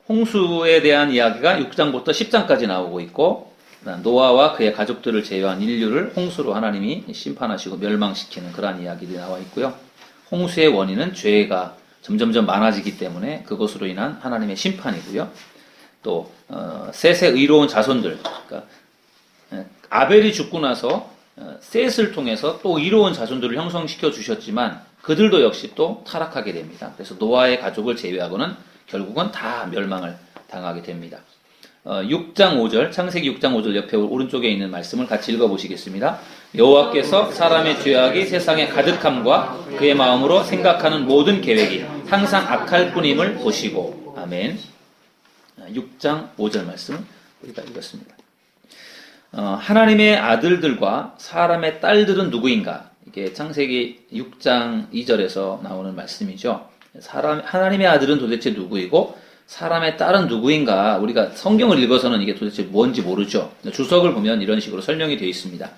홍수에 대한 이야기가 6장부터 10장까지 나오고 있고, 노아와 그의 가족들을 제외한 인류를 홍수로 하나님이 심판하시고 멸망시키는 그러한 이야기들이 나와 있고요. 홍수의 원인은 죄가 점점점 많아지기 때문에 그것으로 인한 하나님의 심판이고요. 또 셋의 의로운 자손들, 그러니까 아벨이 죽고 나서 셋을 통해서 또 의로운 자손들을 형성시켜 주셨지만 그들도 역시 또 타락하게 됩니다. 그래서 노아의 가족을 제외하고는 결국은 다 멸망을 당하게 됩니다. 6장 5절, 창세기 6장 5절 옆에 오른쪽에 있는 말씀을 같이 읽어보시겠습니다. 여호와께서 사람의 죄악이 세상에 가득함과 그의 마음으로 생각하는 모든 계획이 항상 악할 뿐임을 보시고. 아멘. 6장 5절 말씀을 우리가 읽었습니다. 하나님의 아들들과 사람의 딸들은 누구인가? 이게 창세기 6장 2절에서 나오는 말씀이죠. 하나님의 아들은 도대체 누구이고 사람의 딸은 누구인가? 우리가 성경을 읽어서는 이게 도대체 뭔지 모르죠. 주석을 보면 이런 식으로 설명이 되어 있습니다.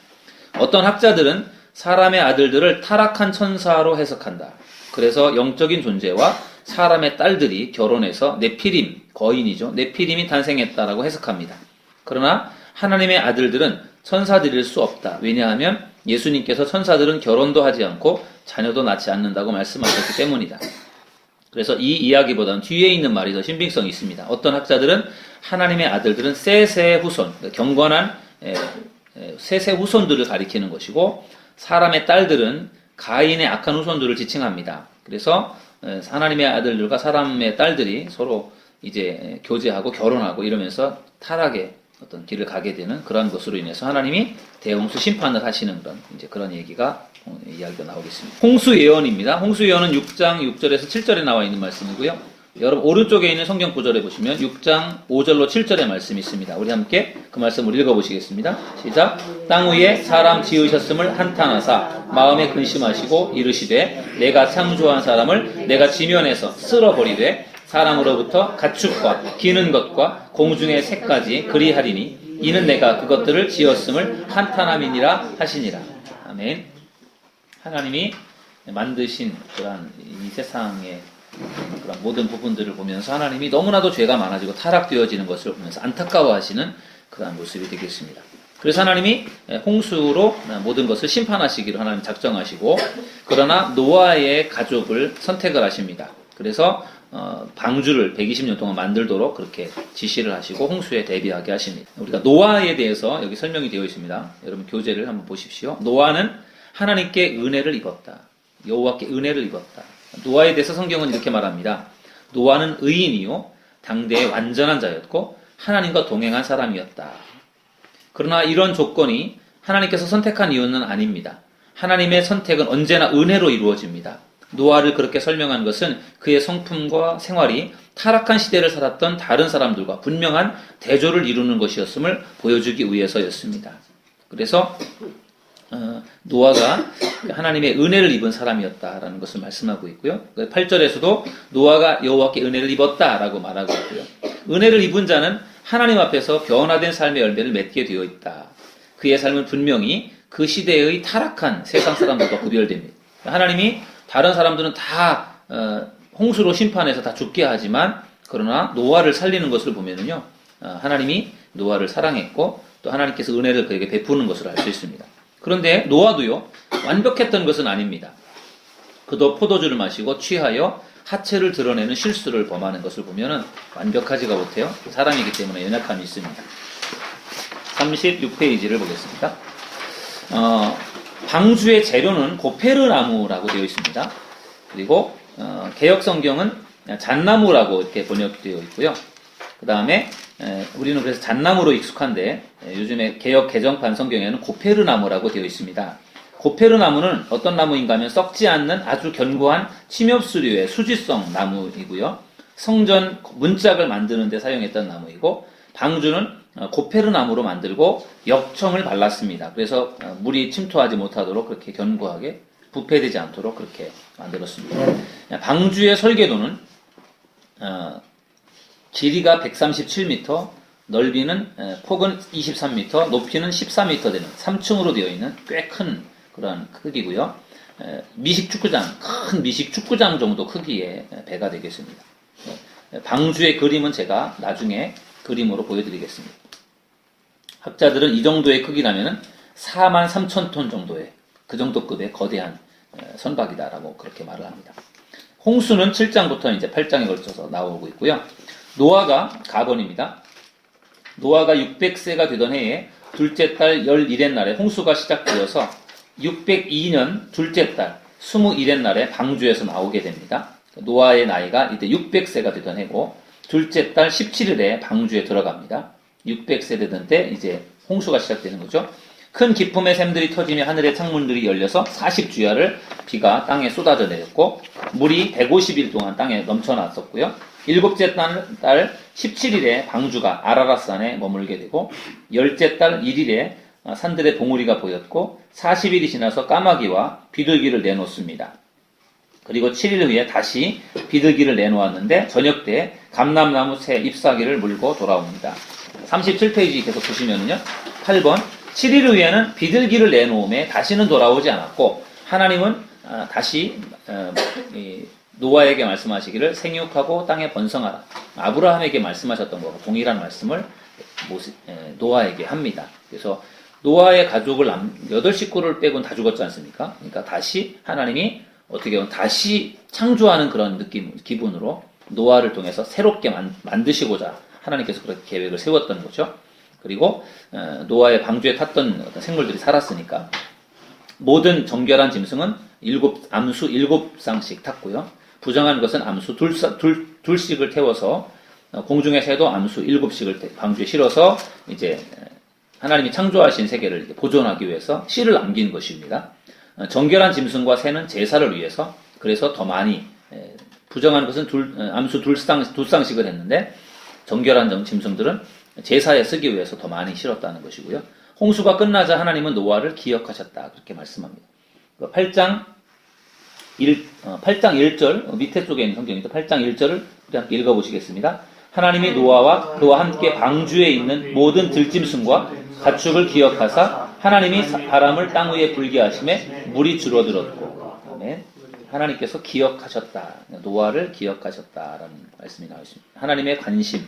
어떤 학자들은 사람의 아들들을 타락한 천사로 해석한다. 그래서 영적인 존재와 사람의 딸들이 결혼해서 네피림, 거인이죠. 네피림이 탄생했다라고 해석합니다. 그러나 하나님의 아들들은 천사들일 수 없다. 왜냐하면 예수님께서 천사들은 결혼도 하지 않고 자녀도 낳지 않는다고 말씀하셨기 때문이다. 그래서 이 이야기보다는 뒤에 있는 말이 더 신빙성이 있습니다. 어떤 학자들은 하나님의 아들들은 셋의 후손, 경건한 셋의 후손들을 가리키는 것이고, 사람의 딸들은 가인의 악한 후손들을 지칭합니다. 그래서 하나님의 아들들과 사람의 딸들이 서로 이제 교제하고 결혼하고 이러면서 타락의 어떤 길을 가게 되는 그러한 것으로 인해서 하나님이 대홍수 심판을 하시는 그런 이야기가 나오겠습니다. 홍수 예언입니다. 홍수 예언은 6장 6절에서 7절에 나와 있는 말씀이고요. 여러분 오른쪽에 있는 성경 구절에 보시면 6장 5절로 7절의 말씀이 있습니다. 우리 함께 그 말씀을 읽어보시겠습니다. 시작. 땅 위에 사람 지으셨음을 한탄하사 마음에 근심하시고 이르시되 내가 창조한 사람을 내가 지면에서 쓸어버리되 사람으로부터 가축과 기는 것과 공중의 새까지 그리하리니 이는 내가 그것들을 지었음을 한탄함이니라 하시니라. 아멘. 하나님이 만드신 그런 이 세상의 그런 모든 부분들을 보면서 하나님이 너무나도 죄가 많아지고 타락되어지는 것을 보면서 안타까워하시는 그런 모습이 되겠습니다. 그래서 하나님이 홍수로 모든 것을 심판하시기로 하나님 작정하시고, 그러나 노아의 가족을 선택을 하십니다. 그래서 방주를 120년 동안 만들도록 그렇게 지시를 하시고 홍수에 대비하게 하십니다. 우리가 노아에 대해서 여기 설명이 되어 있습니다. 여러분 교재를 한번 보십시오. 노아는 하나님께 은혜를 입었다. 여호와께 은혜를 입었다. 노아에 대해서 성경은 이렇게 말합니다. 노아는 의인이요 당대의 완전한 자였고 하나님과 동행한 사람이었다. 그러나 이런 조건이 하나님께서 선택한 이유는 아닙니다. 하나님의 선택은 언제나 은혜로 이루어집니다. 노아를 그렇게 설명한 것은 그의 성품과 생활이 타락한 시대를 살았던 다른 사람들과 분명한 대조를 이루는 것이었음을 보여주기 위해서였습니다. 그래서 노아가 하나님의 은혜를 입은 사람이었다라는 것을 말씀하고 있고요. 8절에서도 노아가 여호와께 은혜를 입었다라고 말하고 있고요. 은혜를 입은 자는 하나님 앞에서 변화된 삶의 열매를 맺게 되어 있다. 그의 삶은 분명히 그 시대의 타락한 세상 사람들과 구별됩니다. 하나님이 다른 사람들은 다 홍수로 심판해서 다 죽게 하지만, 그러나 노아를 살리는 것을 보면은요, 하나님이 노아를 사랑했고 또 하나님께서 은혜를 그에게 베푸는 것을 알 수 있습니다. 그런데 노아도요 완벽했던 것은 아닙니다. 그도 포도주를 마시고 취하여 하체를 드러내는 실수를 범하는 것을 보면은 완벽하지가 못해요. 사람이기 때문에 연약함이 있습니다. 36페이지를 보겠습니다. 방주의 재료는 고페르나무라고 되어 있습니다. 그리고 개역 성경은 잣나무라고 이렇게 번역되어 있고요. 그 다음에 우리는 그래서 잣나무로 익숙한데 요즘에 개역 개정판 성경에는 고페르나무라고 되어 있습니다. 고페르나무는 어떤 나무인가 하면 썩지 않는 아주 견고한 침엽수류의 수지성 나무이고요. 성전 문짝을 만드는 데 사용했던 나무이고, 방주는 고페르나무로 만들고 역청을 발랐습니다. 그래서 물이 침투하지 못하도록 그렇게 견고하게 부패되지 않도록 그렇게 만들었습니다. 방주의 설계도는 길이가 137m, 넓이는 폭은 23m, 높이는 14m 되는 3층으로 되어 있는 꽤 큰 그런 크기고요. 미식축구장, 큰 미식축구장 정도 크기의 배가 되겠습니다. 방주의 그림은 제가 나중에 그림으로 보여드리겠습니다. 학자들은 이 정도의 크기라면은 4만 3천 톤 정도의 그 정도 급의 거대한 선박이다라고 그렇게 말을 합니다. 홍수는 7장부터 이제 8장에 걸쳐서 나오고 있고요. 노아가 가번입니다. 노아가 600세가 되던 해에 둘째 달 11의 날에 홍수가 시작되어서 602년 둘째 달 21의 날에 방주에서 나오게 됩니다. 노아의 나이가 이때 600세가 되던 해고 둘째 달 17일에 방주에 들어갑니다. 600세 되던 때 이제 홍수가 시작되는 거죠. 큰 기품의 샘들이 터지며 하늘의 창문들이 열려서 40주야를 비가 땅에 쏟아져 내렸고 물이 150일 동안 땅에 넘쳐났었고요. 일곱째 달 17일에 방주가 아라랏산에 머물게 되고 열째 달 1일에 산들의 봉우리가 보였고 40일이 지나서 까마귀와 비둘기를 내놓습니다. 그리고 7일 후에 다시 비둘기를 내놓았는데 저녁 때 감람나무 새 잎사귀를 물고 돌아옵니다. 37페이지 계속 보시면요. 8번 7일 후에는 비둘기를 내놓음에 다시는 돌아오지 않았고 하나님은 다시 노아에게 말씀하시기를 생육하고 땅에 번성하라. 아브라함에게 말씀하셨던 것과 동일한 말씀을 노아에게 합니다. 그래서 노아의 가족을 8식구를 빼고는 다 죽었지 않습니까? 그러니까 다시 하나님이 어떻게 보면 다시 창조하는 그런 기분으로 노아를 통해서 새롭게 만드시고자 하나님께서 그렇게 계획을 세웠던 거죠. 그리고 노아의 방주에 탔던 어떤 생물들이 살았으니까 모든 정결한 짐승은 암수 7쌍씩 탔고요. 부정한 것은 암수 둘씩을 태워서 공중의 새도 암수 7씩을 방주에 실어서 이제 하나님이 창조하신 세계를 보존하기 위해서 씨를 남긴 것입니다. 정결한 짐승과 새는 제사를 위해서 그래서 더 많이 부정한 것은 암수 2쌍씩을 했는데 정결한 짐승들은 제사에 쓰기 위해서 더 많이 실었다는 것이고요. 홍수가 끝나자 하나님은 노아를 기억하셨다 그렇게 말씀합니다. 8장 1절 밑에 쪽에 있는 성경입니다. 8장 1절을 우리 함께 읽어보시겠습니다. 하나님이 노아와 그와 함께 방주에 있는 모든 들짐승과 가축을 기억하사 하나님이 바람을 땅 위에 불게 하심에 물이 줄어들었고 아멘. 하나님께서 기억하셨다. 노아를 기억하셨다라는 말씀이 나와 있습니다. 하나님의 관심,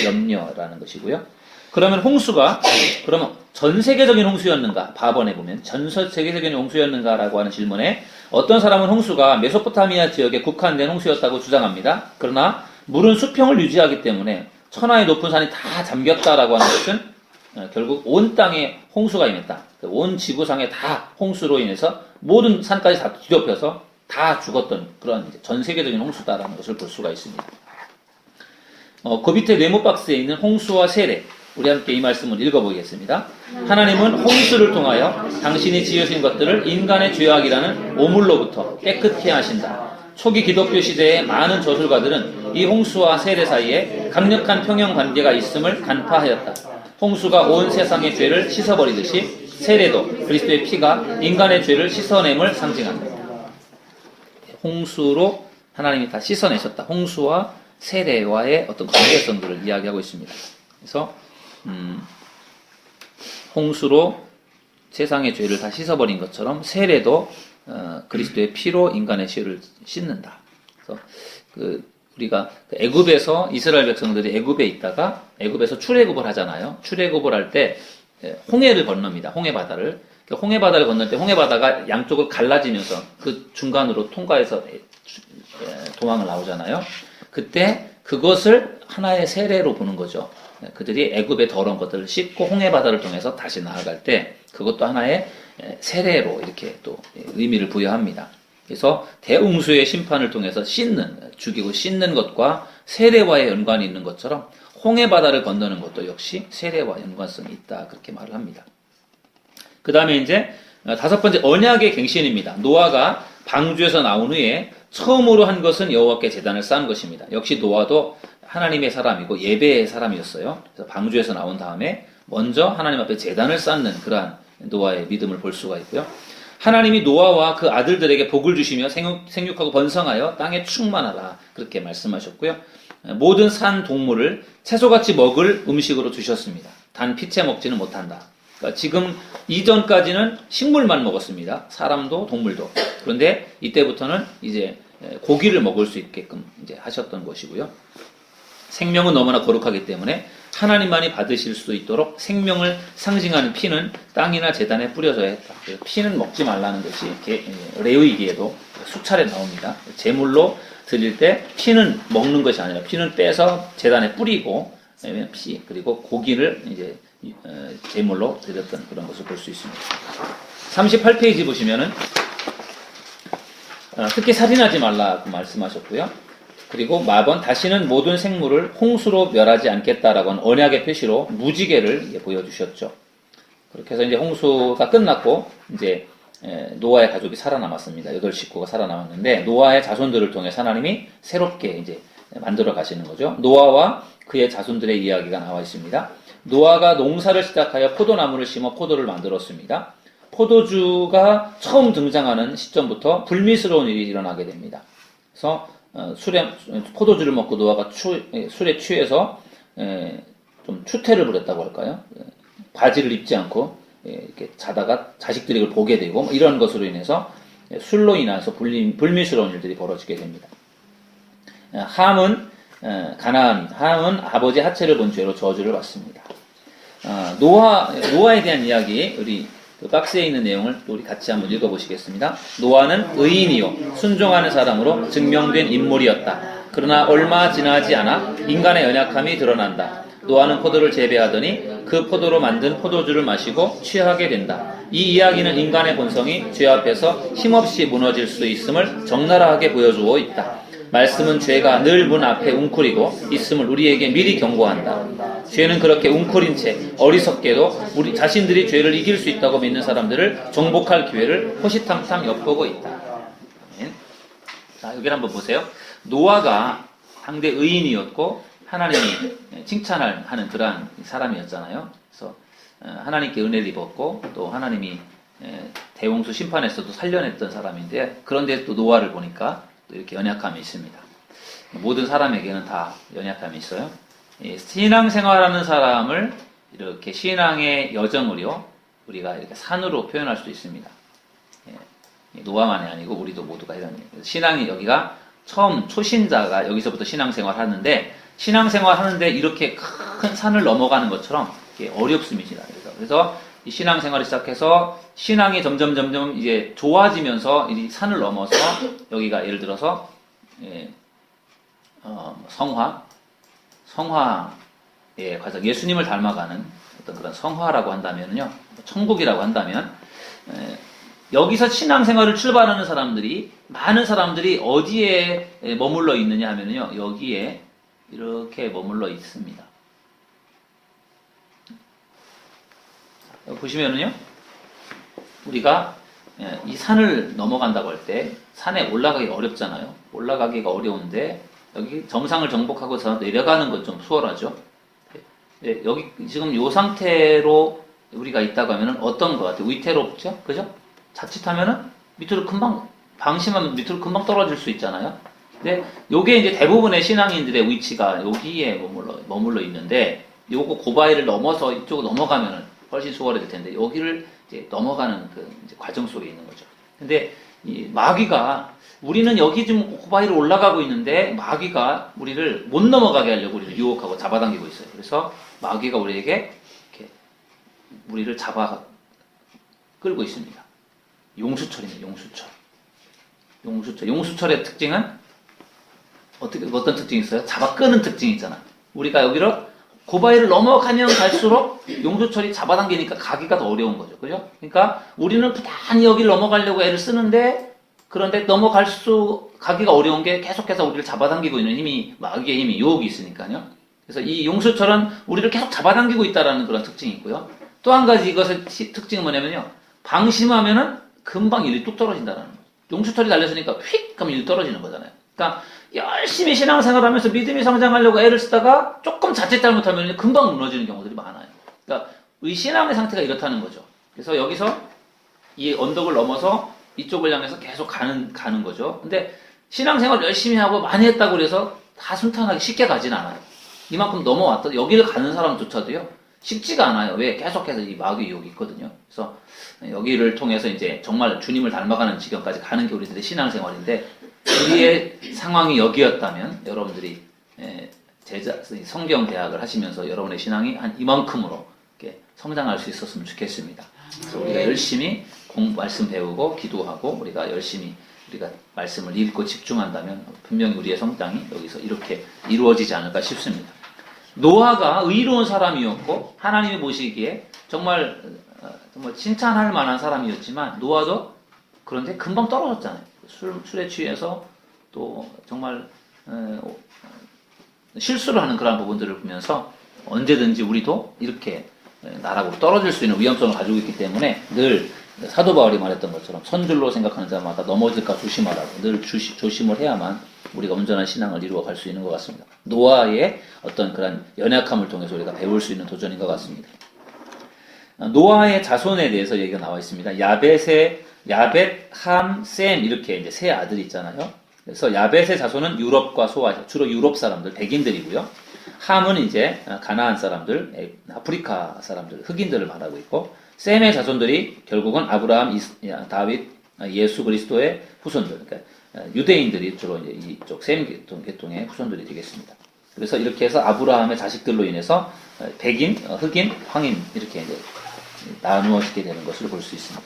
염려라는 것이고요. 그러면 홍수가 그러면 전 세계적인 홍수였는가? 바번에 보면 전 세계적인 홍수였는가라고 하는 질문에 어떤 사람은 홍수가 메소포타미아 지역에 국한된 홍수였다고 주장합니다. 그러나 물은 수평을 유지하기 때문에 천하의 높은 산이 다 잠겼다라고 하는 것은 결국 온 땅에 홍수가 임했다. 온 지구상에 다 홍수로 인해서 모든 산까지 다 뒤덮여서 다 죽었던 그런 전 세계적인 홍수다라는 것을 볼 수가 있습니다. 그 밑에 네모 박스에 있는 홍수와 세례 우리 함께 이 말씀을 읽어보겠습니다. 하나님은 홍수를 통하여 당신이 지으신 것들을 인간의 죄악이라는 오물로부터 깨끗게 하신다. 초기 기독교 시대의 많은 저술가들은 이 홍수와 세례 사이에 강력한 평형 관계가 있음을 간파하였다. 홍수가 온 세상의 죄를 씻어버리듯이 세례도 그리스도의 피가 인간의 죄를 씻어냄을 상징한다. 홍수로 하나님이 다 씻어내셨다. 홍수와 세례와의 어떤 관계성들을 이야기하고 있습니다. 그래서 홍수로 세상의 죄를 다 씻어버린 것처럼 세례도 그리스도의 피로 인간의 죄를 씻는다. 그래서 우리가 애굽에서 이스라엘 백성들이 애굽에 있다가 애굽에서 출애굽을 하잖아요. 출애굽을 할 때 홍해를 건넙니다. 홍해바다를. 홍해바다를 건널 때 홍해바다가 양쪽을 갈라지면서 그 중간으로 통과해서 도망을 나오잖아요. 그때 그것을 하나의 세례로 보는 거죠. 그들이 애굽의 더러운 것들을 씻고 홍해바다를 통해서 다시 나아갈 때 그것도 하나의 세례로 이렇게 또 의미를 부여합니다. 그래서 대홍수의 심판을 통해서 죽이고 씻는 것과 세례와의 연관이 있는 것처럼 홍해바다를 건너는 것도 역시 세례와 연관성이 있다 그렇게 말을 합니다. 그 다음에 이제 5번째 언약의 갱신입니다. 노아가 방주에서 나온 후에 처음으로 한 것은 여호와께 제단을 쌓은 것입니다. 역시 노아도 하나님의 사람이고 예배의 사람이었어요. 그래서 방주에서 나온 다음에 먼저 하나님 앞에 제단을 쌓는 그러한 노아의 믿음을 볼 수가 있고요. 하나님이 노아와 그 아들들에게 복을 주시며 생육하고 번성하여 땅에 충만하라 그렇게 말씀하셨고요. 모든 산 동물을 채소같이 먹을 음식으로 주셨습니다. 단 피채 먹지는 못한다. 그러니까 지금 이전까지는 식물만 먹었습니다. 사람도 동물도. 그런데 이때부터는 이제 고기를 먹을 수 있게끔 이제 하셨던 것이고요. 생명은 너무나 거룩하기 때문에 하나님만이 받으실 수 있도록 생명을 상징하는 피는 땅이나 제단에 뿌려져야 했다. 피는 먹지 말라는 것이 레위기에도 수차례 나옵니다. 제물로 드릴 때 피는 먹는 것이 아니라 피는 빼서 제단에 뿌리고 피 그리고 고기를 이제 제물로 드렸던 그런 것을 볼 수 있습니다. 38페이지 보시면은 특히 살인하지 말라고 말씀하셨고요. 그리고 마번 다시는 모든 생물을 홍수로 멸하지 않겠다라고 하는 언약의 표시로 무지개를 보여주셨죠. 그렇게 해서 이제 홍수가 끝났고 이제 노아의 가족이 살아남았습니다. 8식구가 살아남았는데 노아의 자손들을 통해 하나님이 새롭게 이제 만들어 가시는 거죠. 노아와 그의 자손들의 이야기가 나와 있습니다. 노아가 농사를 시작하여 포도나무를 심어 포도를 만들었습니다. 포도주가 처음 등장하는 시점부터 불미스러운 일이 일어나게 됩니다. 그래서 포도주를 먹고 노아가 술에 취해서 좀 추태를 부렸다고 할까요? 바지를 입지 않고 이렇게 자다가 자식들이 그걸 보게 되고 이런 것으로 인해서 술로 인해서 불미스러운 일들이 벌어지게 됩니다. 함은 함은 아버지 하체를 본 죄로 저주를 받습니다. 노아에 대한 이야기 우리 그 박스에 있는 내용을 또 우리 같이 한번 읽어보시겠습니다. 노아는 의인이요 순종하는 사람으로 증명된 인물이었다. 그러나 얼마 지나지 않아 인간의 연약함이 드러난다. 노아는 포도를 재배하더니 그 포도로 만든 포도주를 마시고 취하게 된다. 이 이야기는 인간의 본성이 죄 앞에서 힘없이 무너질 수 있음을 적나라하게 보여주고 있다. 말씀은 죄가 늘 문 앞에 웅크리고 있음을 우리에게 미리 경고한다. 죄는 그렇게 웅크린 채 어리석게도 우리 자신들이 죄를 이길 수 있다고 믿는 사람들을 정복할 기회를 호시탐탐 엿보고 있다. 자, 여기를 한번 보세요. 노아가 상대 의인이었고 하나님이 칭찬하는 그러한 사람이었잖아요. 그래서 하나님께 은혜를 입었고 또 하나님이 대홍수 심판에서도 살려냈던 사람인데 그런데 또 노아를 보니까 또 이렇게 연약함이 있습니다. 모든 사람에게는 다 연약함이 있어요. 신앙생활하는 사람을 이렇게 신앙의 여정을요 우리가 이렇게 산으로 표현할 수 있습니다. 노아만이 아니고 우리도 모두가 이런 신앙이 여기가 처음 초신자가 여기서부터 신앙생활 하는데 신앙생활 하는데 이렇게 큰 산을 넘어가는 것처럼 어렵습니다. 그래서 이 신앙생활을 시작해서 신앙이 점점 이제 좋아지면서 이 산을 넘어서 여기가 예를 들어서 성화의 과정, 예수님을 닮아가는 어떤 그런 성화라고 한다면요, 천국이라고 한다면 여기서 신앙생활을 출발하는 사람들이 많은 사람들이 어디에 머물러 있느냐 하면요, 여기에 이렇게 머물러 있습니다. 보시면은요, 우리가 이 산을 넘어간다고 할 때 산에 올라가기 어렵잖아요. 올라가기가 어려운데 여기 정상을 정복하고 내려가는 건 좀 수월하죠. 여기 지금 이 상태로 우리가 있다고 하면은 어떤 것 같아요? 위태롭죠? 그죠? 자칫하면은 밑으로 금방 방심하면 밑으로 금방 떨어질 수 있잖아요. 근데 요게 이제 대부분의 신앙인들의 위치가 여기에 머물러 있는데 요거 고바위를 넘어서 이쪽으로 넘어가면은 훨씬 수월해질 텐데 여기를 이제 넘어가는 그 이제 과정 속에 있는 거죠. 근데 이 마귀가 우리는 여기 지금 고바위를 올라가고 있는데 마귀가 우리를 못 넘어가게 하려고 우리를 유혹하고 잡아당기고 있어요. 그래서 마귀가 우리에게 이렇게 우리를 잡아 끌고 있습니다. 용수철입니다. 용수철의 특징은 어떤 특징이 있어요? 잡아 끄는 특징이 있잖아. 우리가 여기를 고바위를 넘어가면 갈수록 용수철이 잡아당기니까 가기가 더 어려운 거죠. 그죠? 그러니까 우리는 부단히 여기를 넘어가려고 애를 쓰는데 그런데 가기가 어려운 게 계속해서 우리를 잡아당기고 있는 힘이, 마귀의 힘이, 유혹이 있으니까요. 그래서 이 용수철은 우리를 계속 잡아당기고 있다는 그런 특징이 있고요. 또 한 가지 이것의 특징은 뭐냐면요. 방심하면은 금방 일이 뚝 떨어진다는 거예요. 용수철이 달렸으니까 휙 하면 일이 떨어지는 거잖아요. 그러니까 열심히 신앙생활하면서 믿음이 성장하려고 애를 쓰다가 조금 자칫 잘못하면 금방 무너지는 경우들이 많아요. 그러니까 이 신앙의 상태가 이렇다는 거죠. 그래서 여기서 이 언덕을 넘어서 이쪽을 향해서 계속 가는 거죠. 근데 신앙생활 열심히 하고 많이 했다고 그래서 다 순탄하게 쉽게 가진 않아요. 이만큼 넘어왔다 여기를 가는 사람조차도요 쉽지가 않아요. 왜? 계속해서 이 마귀 유혹이 있거든요. 그래서 여기를 통해서 이제 정말 주님을 닮아가는 지경까지 가는 게 우리들의 신앙생활인데 우리의 상황이 여기였다면 여러분들이 성경 대학을 하시면서 여러분의 신앙이 한 이만큼으로 이렇게 성장할 수 있었으면 좋겠습니다. 그래서 우리가 열심히 말씀 배우고 기도하고 우리가 열심히 우리가 말씀을 읽고 집중한다면 분명히 우리의 성장이 여기서 이렇게 이루어지지 않을까 싶습니다. 노아가 의로운 사람이었고 하나님이 보시기에 정말 칭찬할 만한 사람이었지만 노아도 그런데 금방 떨어졌잖아요. 술에 취해서 또 정말 실수를 하는 그런 부분들을 보면서 언제든지 우리도 이렇게 나락으로 떨어질 수 있는 위험성을 가지고 있기 때문에 늘 사도 바울이 말했던 것처럼 선줄로 생각하는 자마다 넘어질까 조심하라고 늘 조심을 해야만 우리가 온전한 신앙을 이루어갈 수 있는 것 같습니다. 노아의 어떤 그런 연약함을 통해서 우리가 배울 수 있는 도전인 것 같습니다. 노아의 자손에 대해서 얘기가 나와 있습니다. 야벳, 함, 셈 이렇게 이제 세 아들이 있잖아요. 그래서 야벳의 자손은 유럽과 소아, 주로 유럽 사람들, 백인들이고요. 함은 이제 가나안 사람들, 아프리카 사람들, 흑인들을 말하고 있고, 셈의 자손들이 결국은 아브라함, 다윗, 예수 그리스도의 후손들, 그러니까 유대인들이 주로 이제 이쪽 셈 계통의 후손들이 되겠습니다. 그래서 이렇게 해서 아브라함의 자식들로 인해서 백인, 흑인, 황인 이렇게 이제 나누어지게 되는 것을 볼 수 있습니다.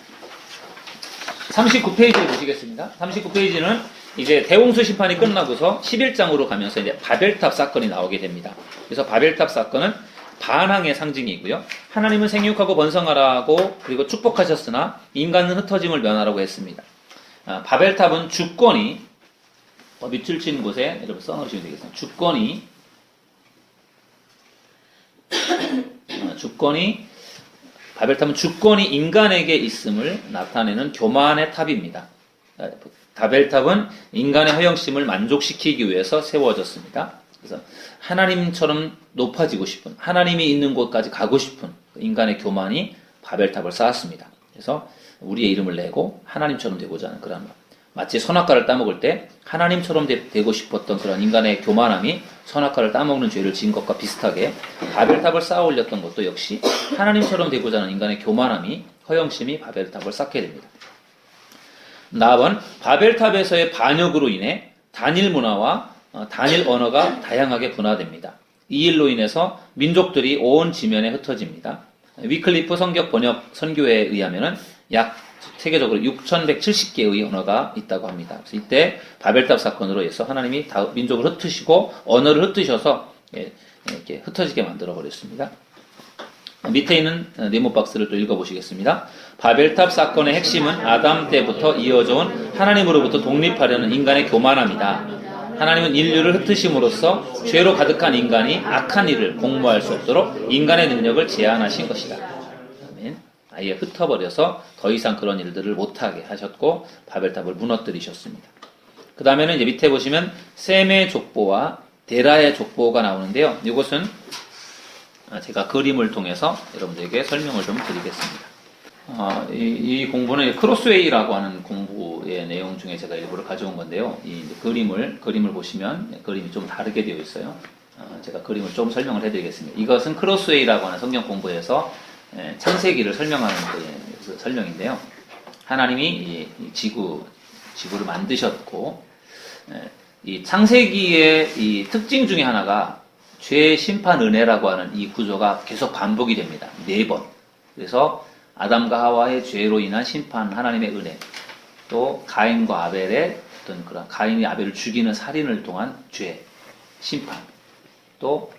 39페이지를 보시겠습니다. 39페이지는 이제 대홍수 심판이 끝나고서 11장으로 가면서 이제 바벨탑 사건이 나오게 됩니다. 그래서 바벨탑 사건은 반항의 상징이고요. 하나님은 생육하고 번성하라고 그리고 축복하셨으나 인간은 흩어짐을 면하라고 했습니다. 바벨탑은 주권이 밑줄 친 곳에 여러분 써놓으시면 되겠습니다. 바벨탑은 주권이 인간에게 있음을 나타내는 교만의 탑입니다. 바벨탑은 인간의 허영심을 만족시키기 위해서 세워졌습니다. 그래서 하나님처럼 높아지고 싶은, 하나님이 있는 곳까지 가고 싶은 인간의 교만이 바벨탑을 쌓았습니다. 그래서 우리의 이름을 내고 하나님처럼 되고자 하는 그런 마치 선악과를 따먹을 때 하나님처럼 되고 싶었던 그런 인간의 교만함이 선악과를 따먹는 죄를 지은 것과 비슷하게 바벨탑을 쌓아 올렸던 것도 역시 하나님처럼 되고자 하는 인간의 교만함이 허영심이 바벨탑을 쌓게 됩니다. 나아간 바벨탑에서의 반역으로 인해 단일 문화와 단일 언어가 다양하게 분화됩니다. 이 일로 인해서 민족들이 온 지면에 흩어집니다. 위클리프 성격 번역 선교에 의하면은 약 세계적으로 6,170개의 언어가 있다고 합니다. 그래서 이때 바벨탑 사건으로 해서 하나님이 민족을 흩으시고 언어를 흩으셔서 이렇게 흩어지게 만들어 버렸습니다. 밑에 있는 네모 박스를 또 읽어보시겠습니다. 바벨탑 사건의 핵심은 아담 때부터 이어져 온 하나님으로부터 독립하려는 인간의 교만함이다. 하나님은 인류를 흩으심으로써 죄로 가득한 인간이 악한 일을 공모할 수 없도록 인간의 능력을 제한하신 것이다. 아멘. 아예 흩어버려서 더 이상 그런 일들을 못하게 하셨고 바벨탑을 무너뜨리셨습니다. 그 다음에는 이제 밑에 보시면 셈의 족보와 데라의 족보가 나오는데요. 이것은 제가 그림을 통해서 여러분들에게 설명을 좀 드리겠습니다. 이 공부는 크로스웨이라고 하는 공부의 내용 중에 제가 일부를 가져온 건데요. 이 그림을 보시면 그림이 좀 다르게 되어 있어요. 제가 그림을 좀 설명을 해드리겠습니다. 이것은 크로스웨이라고 하는 성경 공부에서 창세기를 설명하는 그 설명인데요. 하나님이 이 지구를 만드셨고, 이 창세기의 이 특징 중에 하나가 죄 심판 은혜라고 하는 이 구조가 계속 반복이 됩니다. 4번. 그래서 아담과 하와의 죄로 인한 심판, 하나님의 은혜, 또 가인과 아벨의 어떤 그런 가인이 아벨을 죽이는 살인을 통한 죄, 심판, 또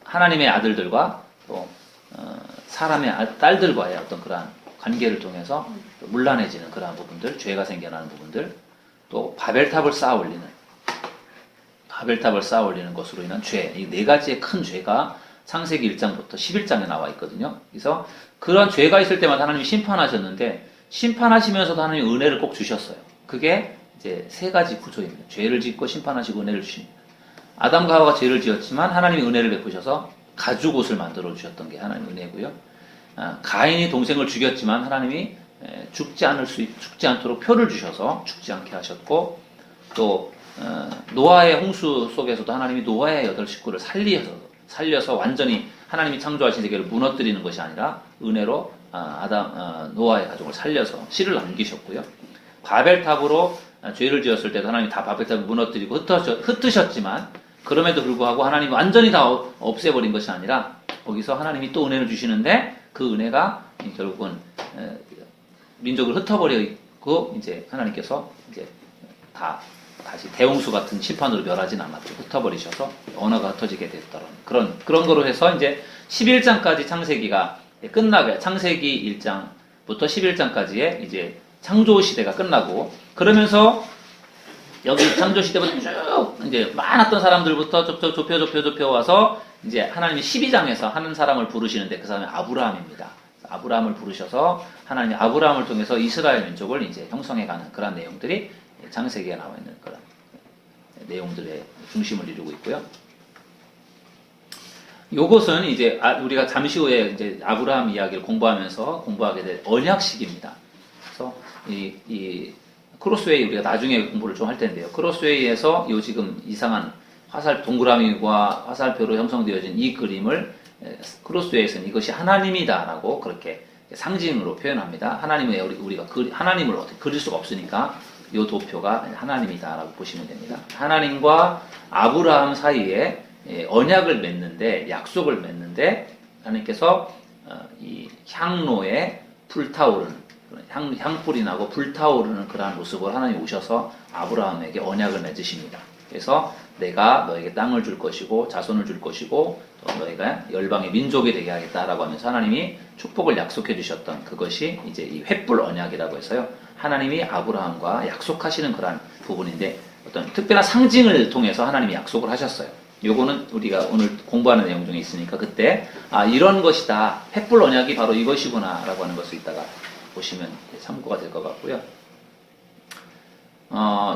하나님의 아들들과 또 사람의 딸들과의 어떤 그러한 관계를 통해서 문란해지는 그러한 부분들, 죄가 생겨나는 부분들, 또 바벨탑을 쌓아 올리는 것으로 인한 죄, 이 4가지의 큰 죄가 창세기 1장부터 11장에 나와 있거든요. 그래서 그런 죄가 있을 때마다 하나님이 심판하셨는데, 심판하시면서도 하나님이 은혜를 꼭 주셨어요. 그게 이제 3가지 구조입니다. 죄를 짓고 심판하시고 은혜를 주십니다. 아담과 하와가 죄를 지었지만 하나님이 은혜를 베푸셔서 가죽옷을 만들어 주셨던 게 하나님의 은혜고요. 가인이 동생을 죽였지만 하나님이 죽지 않도록 표를 주셔서 죽지 않게 하셨고, 또 노아의 홍수 속에서도 하나님이 노아의 8 식구를 살려서 완전히 하나님이 창조하신 세계를 무너뜨리는 것이 아니라 은혜로 노아의 가족을 살려서 씨를 남기셨고요. 바벨탑으로 죄를 지었을 때도 하나님이 다 바벨탑을 무너뜨리고 흩으셨지만 그럼에도 불구하고 하나님이 완전히 다 없애버린 것이 아니라 거기서 하나님이 또 은혜를 주시는데 그 은혜가 결국은 민족을 흩어버리고 이제 하나님께서 이제 다시 대홍수 같은 심판으로 멸하진 않았죠. 흩어버리셔서 언어가 흩어지게 됐다는 그런 거로 해서 이제 11장까지 창세기가 끝나게 창세기 1장부터 11장까지의 이제 창조 시대가 끝나고 그러면서 여기 창조 시대부터 쭉 이제 많았던 사람들부터 좁혀 와서 이제 하나님이 12장에서 하는 사람을 부르시는데 그 사람이 아브라함입니다. 아브라함을 부르셔서 하나님이 아브라함을 통해서 이스라엘 민족을 이제 형성해가는 그런 내용들이 창세기에 나와 있는 그런 내용들의 중심을 이루고 있고요. 요것은 이제 우리가 잠시 후에 이제 아브라함 이야기를 공부하게 될 언약식입니다. 그래서 이 크로스웨이 우리가 나중에 공부를 좀 할 텐데요. 크로스웨이에서 요 지금 이상한 동그라미와 화살표로 형성되어진 이 그림을 크로스웨이에서는 이것이 하나님이다라고 그렇게 상징으로 표현합니다. 우리가 하나님을 어떻게 그릴 수가 없으니까 이 도표가 하나님이다라고 보시면 됩니다. 하나님과 아브라함 사이에 언약을 맺는데 약속을 맺는데 하나님께서 이 향로에 불타오르는 향불이 나고 불타오르는 그러한 모습으로 하나님이 오셔서 아브라함에게 언약을 맺으십니다. 그래서 내가 너에게 땅을 줄 것이고 자손을 줄 것이고 또 너희가 열방의 민족이 되게 하겠다라고 하면서 하나님이 축복을 약속해 주셨던 그것이 이제 이 횃불 언약이라고 해서요. 하나님이 아브라함과 약속하시는 그러한 부분인데 어떤 특별한 상징을 통해서 하나님이 약속을 하셨어요. 요거는 우리가 오늘 공부하는 내용 중에 있으니까 그때 이런 것이다. 횃불 언약이 바로 이것이구나 라고 하는 것을 이따가 보시면 참고가 될 것 같고요.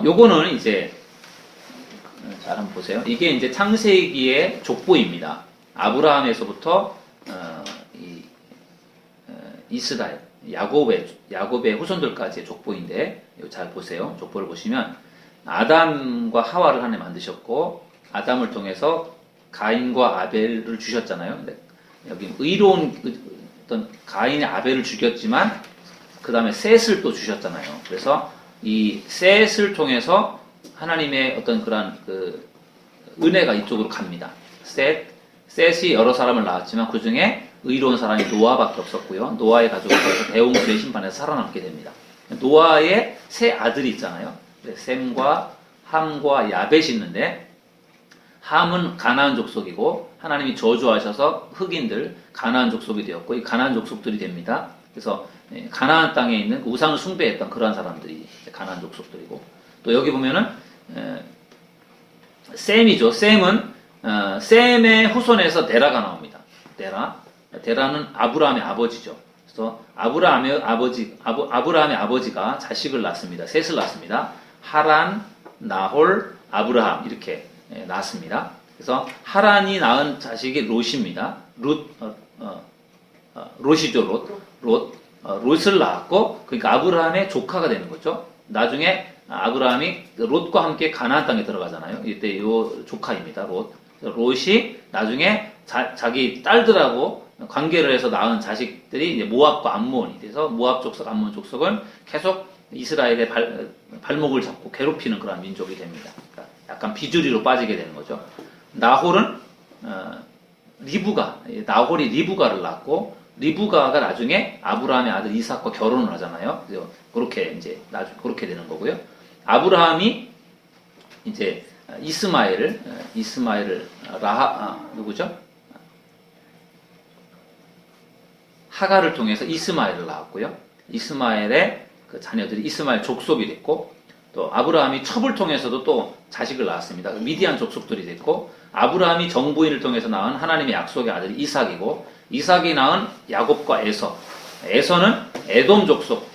요거는 이제 잘 한번 보세요. 이게 이제 창세기의 족보입니다. 아브라함에서부터 이스라엘, 야곱의 후손들까지의 족보인데 잘 보세요. 족보를 보시면 아담과 하와를 하나님 만드셨고 아담을 통해서 가인과 아벨을 주셨잖아요. 근데 여기 의로운 어떤 가인이 아벨을 죽였지만 그 다음에 셋을 또 주셨잖아요. 그래서 이 셋을 통해서 하나님의 어떤 그러한 그 은혜가 이쪽으로 갑니다. 셋이 여러 사람을 낳았지만 그 중에 의로운 사람이 노아밖에 없었고요. 노아의 가족을 통해서 대홍수의 심판에서 살아남게 됩니다. 노아의 세 아들이 있잖아요. 셈과 함과 야벳이 있는데 함은 가나안 족속이고 하나님이 저주하셔서 흑인들 가나안 족속이 되었고 이 가나안 족속들이 됩니다. 그래서 가나안 땅에 있는 우상을 숭배했던 그러한 사람들이 가나안 족속들이고 또 여기 보면은 셈이죠. 셈은 셈의 후손에서 데라가 나옵니다. 데라는 아브라함의 아버지죠. 그래서 아브라함의 아버지가 자식을 낳습니다. 셋을 낳습니다. 하란, 나홀, 아브라함 이렇게 낳았습니다. 그래서 하란이 낳은 자식이 롯입니다. 롯이죠. 롯을 낳았고 그러니까 아브라함의 조카가 되는 거죠. 나중에 아브라함이 롯과 함께 가나안 땅에 들어가잖아요. 이때 요 조카입니다. 롯이 나중에 자기 딸들하고 관계를 해서 낳은 자식들이 이제 모압과 암몬이 돼서 모압 족속, 암몬 족속은 계속 이스라엘의 발목을 잡고 괴롭히는 그런 민족이 됩니다. 그러니까 약간 비주리로 빠지게 되는 거죠. 나홀은 나홀이 리브가를 낳고 리브가가 나중에 아브라함의 아들 이삭과 결혼을 하잖아요. 그래서 그렇게 이제 나중에 그렇게 되는 거고요. 아브라함이 이제 이스마엘을 누구죠? 하가를 통해서 이스마엘을 낳았고요. 이스마엘의 그 자녀들이 이스마엘 족속이 됐고 또 아브라함이 첩을 통해서도 또 자식을 낳았습니다. 미디안 족속들이 됐고 아브라함이 정부인을 통해서 낳은 하나님의 약속의 아들이 이삭이고 이삭이 낳은 야곱과 에서는 에돔 족속,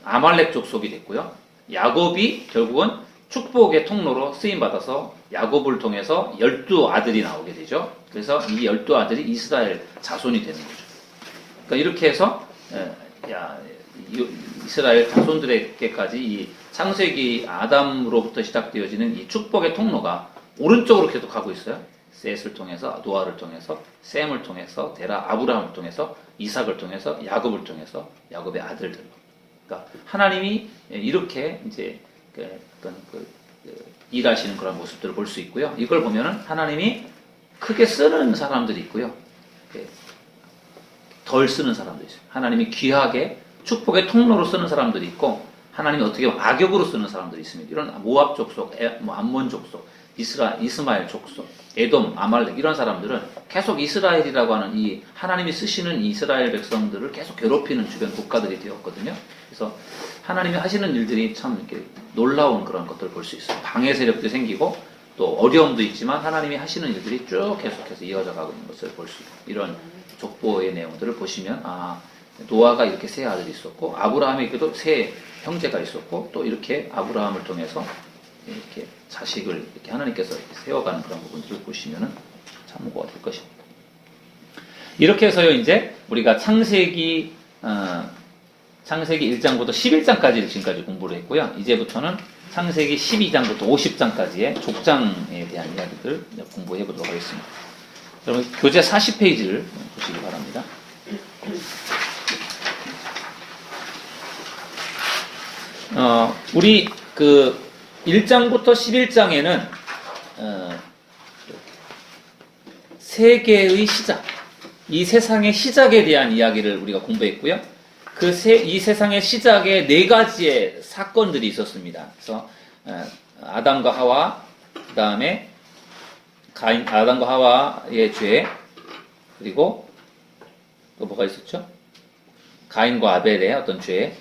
아말렉 족속이 됐고요. 야곱이 결국은 축복의 통로로 쓰임받아서 야곱을 통해서 12아들이 나오게 되죠. 그래서 이 12아들이 이스라엘 자손이 되는 거죠. 그러니까 이렇게 해서 이스라엘 자손들에게까지 이 창세기 아담으로부터 시작되어지는 이 축복의 통로가 오른쪽으로 계속 가고 있어요. 셋을 통해서 노아를 통해서 셈을 통해서 데라 아브라함을 통해서 이삭을 통해서 야곱을 통해서 야곱의 아들들로. 그러니까 하나님이 이렇게 이제 어떤 일하시는 그런 모습들을 볼 수 있고요. 이걸 보면은 하나님이 크게 쓰는 사람들이 있고요. 덜 쓰는 사람들이 있어요. 하나님이 귀하게 축복의 통로로 쓰는 사람들이 있고, 하나님이 어떻게 보면 악역으로 쓰는 사람들이 있습니다. 이런 모압 족속, 암몬 족속, 이스마엘 족속, 에돔, 아말렉 이런 사람들은 계속 이스라엘이라고 하는 이 하나님이 쓰시는 이 이스라엘 백성들을 계속 괴롭히는 주변 국가들이 되었거든요. 그래서 하나님이 하시는 일들이 참 이렇게 놀라운 그런 것들을 볼 수 있어요. 방해 세력도 생기고 또 어려움도 있지만 하나님이 하시는 일들이 쭉 계속해서 이어져 가고 있는 것을 볼 수 있고, 이런 족보의 내용들을 보시면 노아가 이렇게 세 아들이 있었고 아브라함에게도 세 형제가 있었고 또 이렇게 아브라함을 통해서 이렇게 자식을 이렇게 하나님께서 이렇게 세워가는 그런 부분들을 보시면은 참고가 될 것입니다. 이렇게 해서요, 이제 우리가 창세기 1장부터 11장까지를 지금까지 공부를 했고요. 이제부터는 창세기 12장부터 50장까지의 족장에 대한 이야기들 공부해 보도록 하겠습니다. 여러분, 교재 40페이지를 보시기 바랍니다. 우리 1장부터 11장에는 세계의 시작, 이 세상의 시작에 대한 이야기를 우리가 공부했고요. 이 세상의 시작에 네 가지의 사건들이 있었습니다. 그래서 아담과 하와, 그 다음에 아담과 하와의 죄, 그리고 또 뭐가 있었죠? 가인과 아벨의 어떤 죄,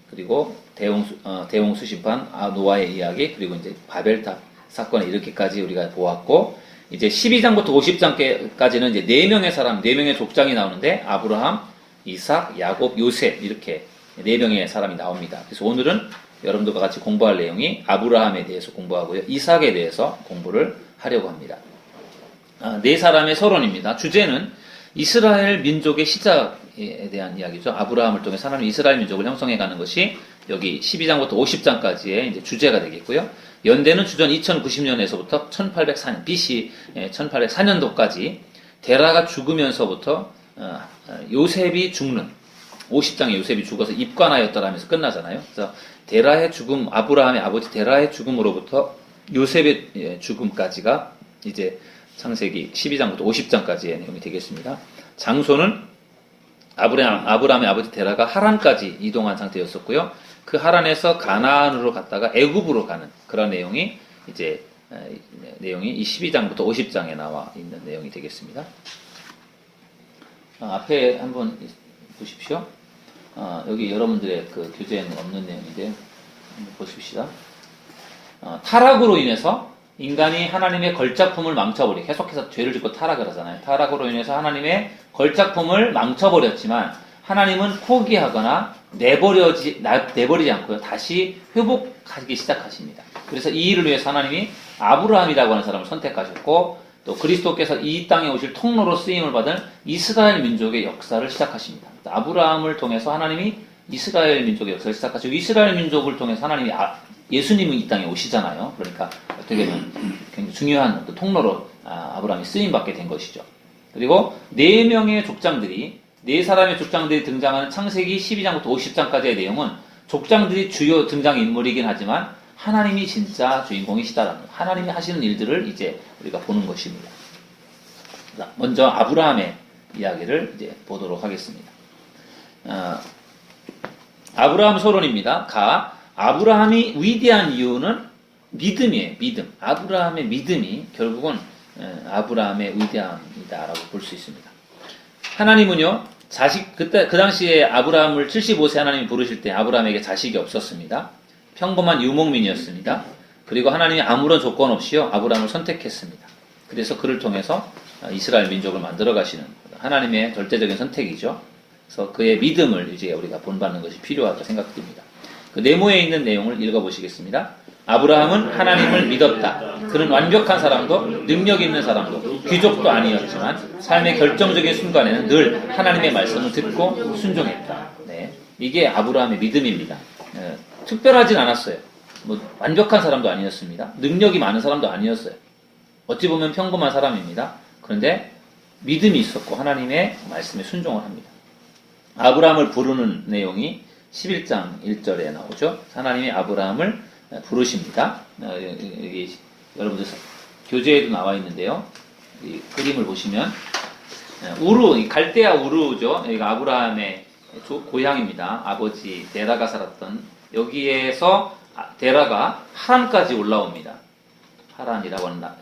그리고 대홍수 심판, 노아의 이야기, 그리고 이제 바벨탑 사건에 이렇게까지 우리가 보았고, 이제 12장부터 50장까지는 이제 4명의 사람, 4명의 족장이 나오는데, 아브라함, 이삭, 야곱, 요셉, 이렇게 4명의 사람이 나옵니다. 그래서 오늘은 여러분들과 같이 공부할 내용이 아브라함에 대해서 공부하고요, 이삭에 대해서 공부를 하려고 합니다. 4사람의 서론입니다. 주제는 이스라엘 민족의 시작에 대한 이야기죠. 아브라함을 통해 하나님이 이스라엘 민족을 형성해가는 것이 여기 12장부터 50장까지의 이제 주제가 되겠고요. 연대는 주전 2090년에서부터 1804년, BC 1804년도까지 데라가 죽으면서부터 요셉이 죽는, 50장에 요셉이 죽어서 입관하였더라면서 끝나잖아요. 그래서 데라의 죽음, 아브라함의 아버지 데라의 죽음으로부터 요셉의 죽음까지가 이제 창세기 12장부터 50장까지의 내용이 되겠습니다. 장소는 아브라함의 아버지 데라가 하란까지 이동한 상태였었고요. 그 하란에서 가나안으로 갔다가 애굽으로 가는 그런 내용이 이제 내용이 이 12장부터 50장에 나와 있는 내용이 되겠습니다. 앞에 한번 보십시오. 여기 여러분들의 그 교재에는 없는 내용인데 한번 보십시다. 타락으로 인해서 인간이 하나님의 걸작품을 망쳐버리, 계속해서 죄를 짓고 타락을 하잖아요. 타락으로 인해서 하나님의 걸작품을 망쳐버렸지만 하나님은 포기하거나 내버리지 않고요, 다시 회복하기 시작하십니다. 그래서 이 일을 위해서 하나님이 아브라함이라고 하는 사람을 선택하셨고, 또 그리스도께서 이 땅에 오실 통로로 쓰임을 받은 이스라엘 민족의 역사를 시작하십니다. 아브라함을 통해서 하나님이 이스라엘 민족의 역사를 시작하시고, 이스라엘 민족을 통해서 하나님이 예수님은 이 땅에 오시잖아요. 그러니까 어떻게 보면 굉장히 중요한 통로로 아브라함이 쓰임받게 된 것이죠. 그리고 4명의 족장들이, 4사람의 족장들이 등장하는 창세기 12장부터 50장까지의 내용은 족장들이 주요 등장인물이긴 하지만 하나님이 진짜 주인공이시다라는, 하나님이 하시는 일들을 이제 우리가 보는 것입니다. 먼저 아브라함의 이야기를 이제 보도록 하겠습니다. 아브라함 소론입니다. 아브라함이 위대한 이유는 믿음이에요. 믿음. 아브라함의 믿음이 결국은 아브라함의 위대함이다라고 볼 수 있습니다. 하나님은요, 그 당시에 아브라함을 75세 하나님이 부르실 때 아브라함에게 자식이 없었습니다. 평범한 유목민이었습니다. 그리고 하나님이 아무런 조건 없이요, 아브라함을 선택했습니다. 그래서 그를 통해서 이스라엘 민족을 만들어 가시는 하나님의 절대적인 선택이죠. 그래서 그의 믿음을 이제 우리가 본받는 것이 필요하다고 생각됩니다. 그 네모에 있는 내용을 읽어보시겠습니다. 아브라함은 하나님을 믿었다. 그는 완벽한 사람도 능력 있는 사람도 귀족도 아니었지만 삶의 결정적인 순간에는 늘 하나님의 말씀을 듣고 순종했다. 네, 이게 아브라함의 믿음입니다. 특별하진 않았어요. 완벽한 사람도 아니었습니다. 능력이 많은 사람도 아니었어요. 어찌 보면 평범한 사람입니다. 그런데 믿음이 있었고 하나님의 말씀에 순종을 합니다. 아브라함을 부르는 내용이 11장 1절에 나오죠. 하나님이 아브라함을 부르십니다. 여기 여러분들 교재에도 나와 있는데요. 이 그림을 보시면 우르, 갈대아 우르죠. 여기가 아브라함의 고향입니다. 아버지 데라가 살았던 여기에서 데라가 하란까지 올라옵니다.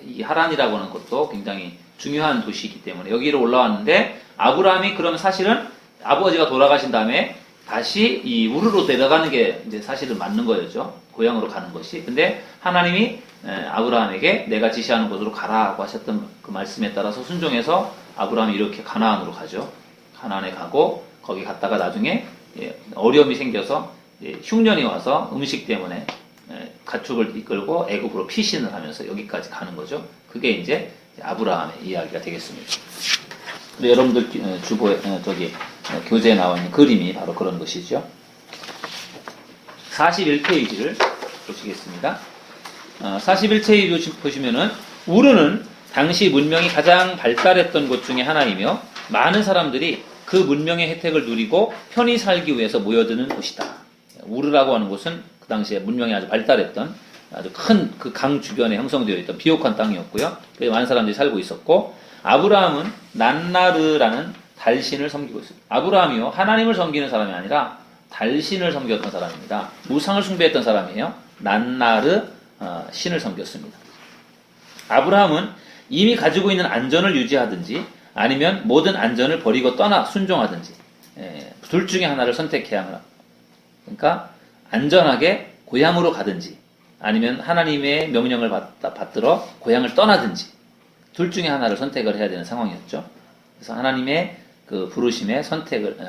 이 하란이라고 하는 것도 굉장히 중요한 도시이기 때문에 여기로 올라왔는데 아브라함이 그러면 사실은 아버지가 돌아가신 다음에 다시 이 우르로 데려가는 게 이제 사실은 맞는 거였죠. 고향으로 가는 것이. 근데 하나님이 아브라함에게 내가 지시하는 곳으로 가라고 하셨던 그 말씀에 따라서 순종해서 아브라함이 이렇게 가나안으로 가죠. 가나안에 가고 거기 갔다가 나중에 어려움이 생겨서 흉년이 와서 음식 때문에 가축을 이끌고 애굽으로 피신을 하면서 여기까지 가는 거죠. 그게 이제 아브라함의 이야기가 되겠습니다. 여러분들 교재에 나와 있는 그림이 바로 그런 것이죠. 41페이지를 보시겠습니다. 41페이지 보시면은 우르는 당시 문명이 가장 발달했던 곳 중에 하나이며 많은 사람들이 그 문명의 혜택을 누리고 편히 살기 위해서 모여드는 곳이다. 우르라고 하는 곳은 그 당시에 문명이 아주 발달했던 아주 큰 그 강 주변에 형성되어 있던 비옥한 땅이었고요. 그래서 많은 사람들이 살고 있었고 아브라함은 난나르라는 달신을 섬기고 있습니다. 아브라함이요 하나님을 섬기는 사람이 아니라 달신을 섬겼던 사람입니다. 우상을 숭배했던 사람이에요. 난나르 신을 섬겼습니다. 아브라함은 이미 가지고 있는 안전을 유지하든지 아니면 모든 안전을 버리고 떠나 순종하든지 둘 중에 하나를 선택해야 합니다. 그러니까 안전하게 고향으로 가든지 아니면 하나님의 명령을 받들어 고향을 떠나든지 둘 중에 하나를 선택을 해야 되는 상황이었죠. 그래서 하나님의 그 부르심에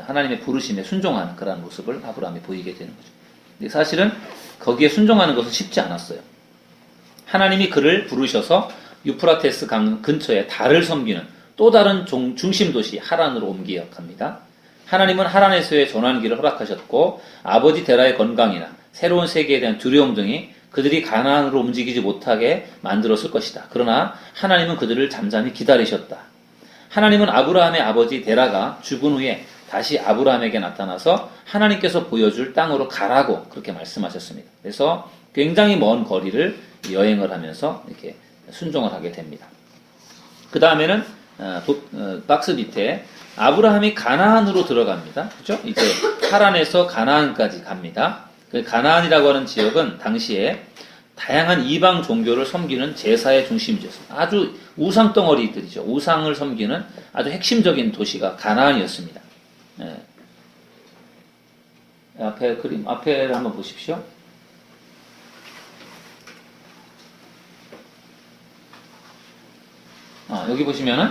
하나님의 부르심에 순종하는 그런 모습을 아브라함이 보이게 되는 거죠. 근데 사실은 거기에 순종하는 것은 쉽지 않았어요. 하나님이 그를 부르셔서 유프라테스 강 근처에 달을 섬기는 또 다른 중심 도시 하란으로 옮기어 갑니다. 하나님은 하란에서의 전환기를 허락하셨고 아버지 데라의 건강이나 새로운 세계에 대한 두려움 등이 그들이 가나안으로 움직이지 못하게 만들었을 것이다. 그러나 하나님은 그들을 잠잠히 기다리셨다. 하나님은 아브라함의 아버지 데라가 죽은 후에 다시 아브라함에게 나타나서 하나님께서 보여줄 땅으로 가라고 그렇게 말씀하셨습니다. 그래서 굉장히 먼 거리를 여행을 하면서 이렇게 순종을 하게 됩니다. 그 다음에는 박스 밑에 아브라함이 가나안으로 들어갑니다. 그렇죠? 이제 하란에서 가나안까지 갑니다. 그 가나안이라고 하는 지역은 당시에 다양한 이방 종교를 섬기는 제사의 중심지였습니다. 아주 우상 덩어리들이죠. 우상을 섬기는 아주 핵심적인 도시가 가나안이었습니다. 앞에 그림, 앞에를 한번 보십시오. 여기 보시면은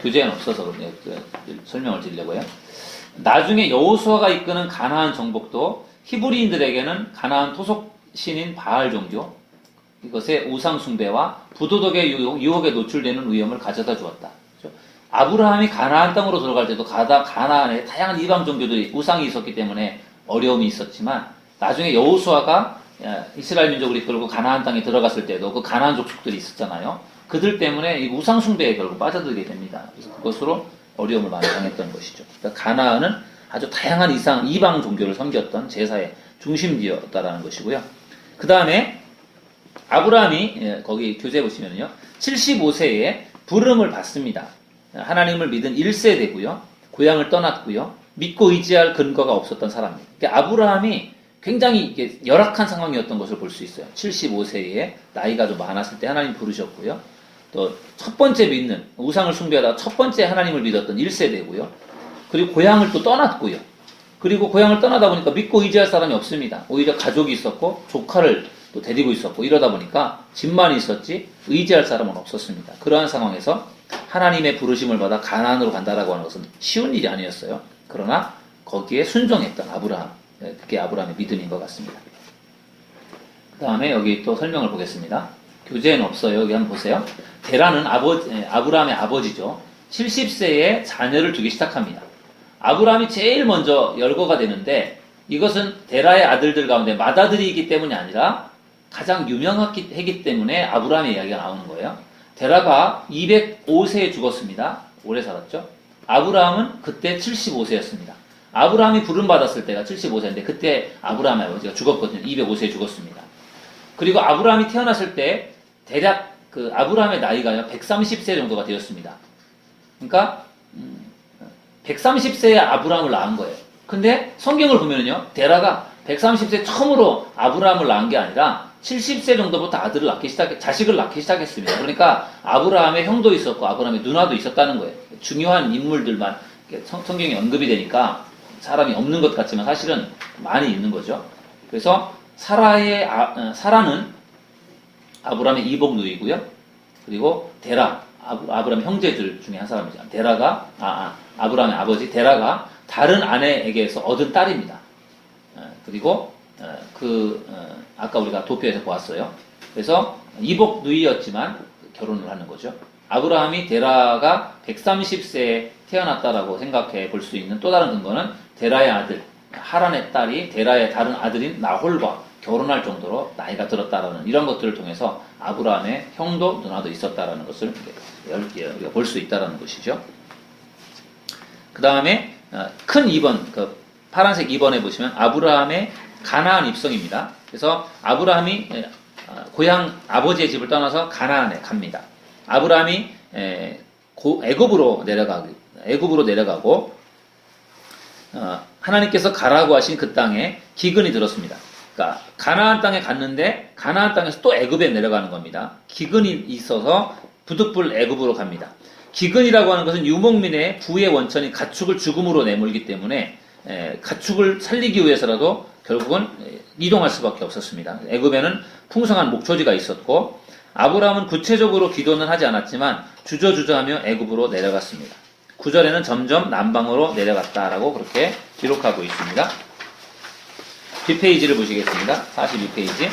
교재에는 없어서 설명을 드리려고요. 나중에 여호수아가 이끄는 가나안 정복도 히브리인들에게는 가나안 토속 신인 바알 종교 이것의 우상 숭배와 부도덕의 유혹에 노출되는 위험을 가져다 주었다. 그렇죠? 아브라함이 가나안 땅으로 들어갈 때도 가나안에 다양한 이방 종교들이 우상이 있었기 때문에 어려움이 있었지만 나중에 여호수아가 이스라엘 민족을 이끌고 가나안 땅에 들어갔을 때도 그 가나안 족속들이 있었잖아요. 그들 때문에 이 우상 숭배에 결국 빠져들게 됩니다. 그래서 그것으로 어려움을 많이 당했던 것이죠. 그러니까 가나안은 아주 다양한 이방 종교를 섬겼던 제사의 중심지였다라는 것이고요. 그 다음에 아브라함이 거기 교재 보시면요, 75세에 부름을 받습니다. 하나님을 믿은 1세대고요, 고향을 떠났고요, 믿고 의지할 근거가 없었던 사람입니다. 그러니까 아브라함이 굉장히 열악한 상황이었던 것을 볼 수 있어요. 75세에 나이가 좀 많았을 때 하나님 부르셨고요. 또 첫 번째 믿는 우상을 숭배하다가 첫 번째 하나님을 믿었던 1세대고요. 그리고 고향을 또 떠났고요. 그리고 고향을 떠나다 보니까 믿고 의지할 사람이 없습니다. 오히려 가족이 있었고 조카를 또 데리고 있었고 이러다 보니까 집만 있었지 의지할 사람은 없었습니다. 그러한 상황에서 하나님의 부르심을 받아 가나안으로 간다라고 하는 것은 쉬운 일이 아니었어요. 그러나 거기에 순종했던 아브라함, 그게 아브라함의 믿음인 것 같습니다. 그 다음에 여기 또 설명을 보겠습니다. 교재에는 없어요. 여기 한번 보세요. 데라는 아브라함의 아버지죠. 70세에 자녀를 두기 시작합니다. 아브라함이 제일 먼저 열거가 되는데 이것은 데라의 아들들 가운데 맏아들이기 때문이 아니라 가장 유명하기 때문에 아브라함의 이야기가 나오는 거예요. 데라가 205세에 죽었습니다. 오래 살았죠. 아브라함은 그때 75세였습니다. 아브라함이 부름받았을 때가 75세인데 그때 아브라함의 아버지가 죽었거든요. 205세에 죽었습니다. 그리고 아브라함이 태어났을 때 대략 그 아브라함의 나이가 130세 정도가 되었습니다. 그러니까 130세에 아브라함을 낳은 거예요. 근데 성경을 보면요, 데라가 130세 처음으로 아브라함을 낳은 게 아니라 70세 정도부터 자식을 낳기 시작했습니다. 그러니까 아브라함의 형도 있었고 아브라함의 누나도 있었다는 거예요. 중요한 인물들만 성경에 언급이 되니까 사람이 없는 것 같지만 사실은 많이 있는 거죠. 그래서 사라는 아브라함의 이복 누이고요. 그리고 데라, 아브라함 형제들 중에 한 사람이죠. 데라가 아브라함의 아버지 데라가 다른 아내에게서 얻은 딸입니다. 그리고 아까 우리가 도표에서 보았어요. 그래서 이복 누이였지만 결혼을 하는 거죠. 아브라함이 데라가 130세에 태어났다라고 생각해 볼 수 있는 또 다른 근거는 데라의 아들 하란의 딸이 데라의 다른 아들인 나홀과 결혼할 정도로 나이가 들었다라는 이런 것들을 통해서 아브라함의 형도 누나도 있었다라는 것을 우리가 볼 수 있다라는 것이죠. 그 다음에 큰 2번, 파란색 2번에 보시면 아브라함의 가나안 입성입니다. 그래서 아브라함이 고향 아버지의 집을 떠나서 가나안에 갑니다. 아브라함이 애굽으로 내려가고 하나님께서 가라고 하신 그 땅에 기근이 들었습니다. 그러니까 가나안 땅에 갔는데 가나안 땅에서 또 애굽에 내려가는 겁니다. 기근이 있어서 부득불 애굽으로 갑니다. 기근이라고 하는 것은 유목민의 부의 원천인 가축을 죽음으로 내몰기 때문에 가축을 살리기 위해서라도 결국은 이동할 수밖에 없었습니다. 애굽에는 풍성한 목초지가 있었고 아브라함은 구체적으로 기도는 하지 않았지만 주저주저하며 애굽으로 내려갔습니다. 9절에는 점점 남방으로 내려갔다라고 그렇게 기록하고 있습니다. 뒷페이지를 보시겠습니다. 42페이지.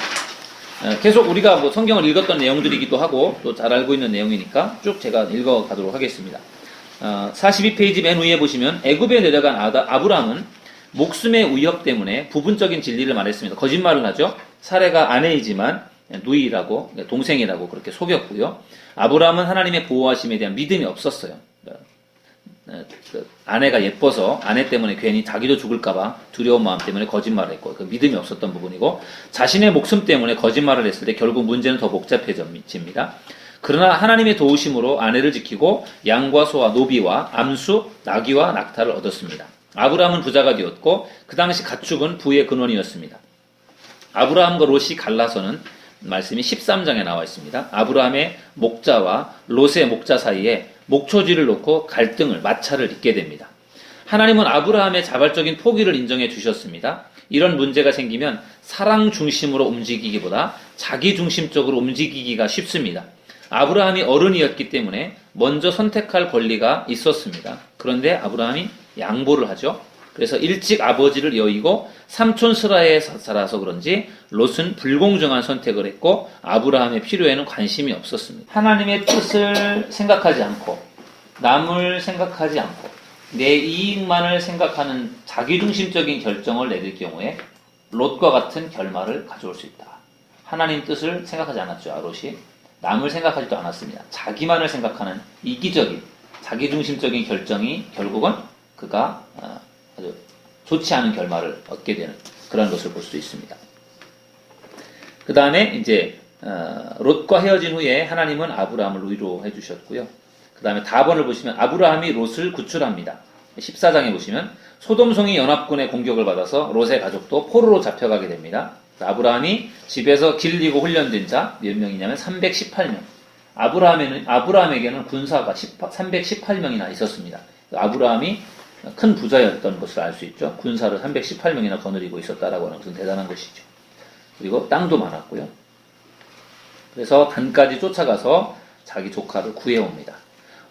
계속 우리가 뭐 성경을 읽었던 내용들이기도 하고 또 잘 알고 있는 내용이니까 쭉 제가 읽어가도록 하겠습니다. 42페이지 맨 위에 보시면 애굽에 내려간 아브라함은 목숨의 위협 때문에 부분적인 진리를 말했습니다. 거짓말을 하죠. 사례가 아내이지만 누이라고 동생이라고 그렇게 속였고요. 아브라함은 하나님의 보호하심에 대한 믿음이 없었어요. 아내가 예뻐서 아내 때문에 괜히 자기도 죽을까봐 두려운 마음 때문에 거짓말을 했고 그 믿음이 없었던 부분이고 자신의 목숨 때문에 거짓말을 했을 때 결국 문제는 더 복잡해집니다. 그러나 하나님의 도우심으로 아내를 지키고 양과 소와 노비와 암수, 나귀와 낙타를 얻었습니다. 아브라함은 부자가 되었고 그 당시 가축은 부의 근원이었습니다. 아브라함과 롯이 갈라서는 말씀이 13장에 나와 있습니다. 아브라함의 목자와 롯의 목자 사이에 목초지를 놓고 마찰을 빚게 됩니다. 하나님은 아브라함의 자발적인 포기를 인정해 주셨습니다. 이런 문제가 생기면 사랑 중심으로 움직이기보다 자기 중심적으로 움직이기가 쉽습니다. 아브라함이 어른이었기 때문에 먼저 선택할 권리가 있었습니다. 그런데 아브라함이 양보를 하죠. 그래서 일찍 아버지를 여의고 삼촌 스라에 살아서 그런지 롯은 불공정한 선택을 했고 아브라함의 필요에는 관심이 없었습니다. 하나님의 뜻을 생각하지 않고 남을 생각하지 않고 내 이익만을 생각하는 자기중심적인 결정을 내릴 경우에 롯과 같은 결말을 가져올 수 있다. 하나님 뜻을 생각하지 않았죠. 롯이 남을 생각하지도 않았습니다. 자기만을 생각하는 이기적인 자기중심적인 결정이 결국은 그가 아주 좋지 않은 결말을 얻게 되는 그런 것을 볼 수 있습니다. 그 다음에 이제 롯과 헤어진 후에 하나님은 아브라함을 위로해 주셨고요. 그 다음에 다번을 보시면 아브라함이 롯을 구출합니다. 14장에 보시면 소돔성이 연합군의 공격을 받아서 롯의 가족도 포로로 잡혀가게 됩니다. 아브라함이 집에서 길리고 훈련된 자 몇 명이냐면 318명. 아브라함에게는 군사가 318명이나 있었습니다. 아브라함이 큰 부자였던 것을 알 수 있죠. 군사를 318명이나 거느리고 있었다라고 하는 것은 대단한 것이죠. 그리고 땅도 많았고요. 그래서 단까지 쫓아가서 자기 조카를 구해옵니다.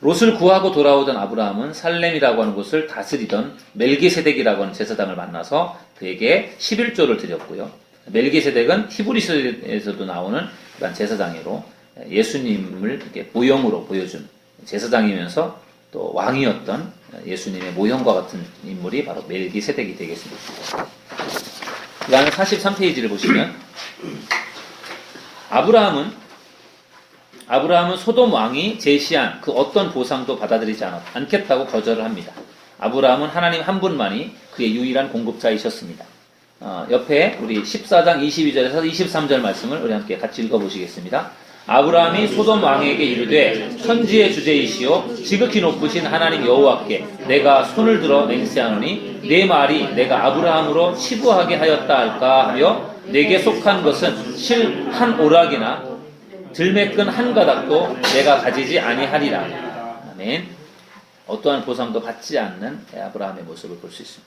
롯을 구하고 돌아오던 아브라함은 살렘이라고 하는 곳을 다스리던 멜기세덱이라고 하는 제사장을 만나서 그에게 11조를 드렸고요. 멜기세덱은 히브리서에서도 나오는 그런 제사장으로 예수님을 이렇게 모형으로 보여준 제사장이면서 또 왕이었던 예수님의 모형과 같은 인물이 바로 멜기세덱이 되겠습니다. 그 다음에 43페이지를 보시면 아브라함은 소돔 왕이 제시한 그 어떤 보상도 받아들이지 않겠다고 거절을 합니다. 아브라함은 하나님 한 분만이 그의 유일한 공급자이셨습니다. 옆에 우리 14장 22절에서 23절 말씀을 우리 함께 같이 읽어보시겠습니다. 아브라함이 소돔 왕에게 이르되 천지의 주제이시오 지극히 높으신 하나님 여호와께 내가 손을 들어 맹세하노니 내 말이 내가 아브라함으로 치부하게 하였다 할까 하며 내게 속한 것은 실 한 오락이나 들매끈 한 가닥도 내가 가지지 아니하리라. 아멘. 어떠한 보상도 받지 않는 아브라함의 모습을 볼 수 있습니다.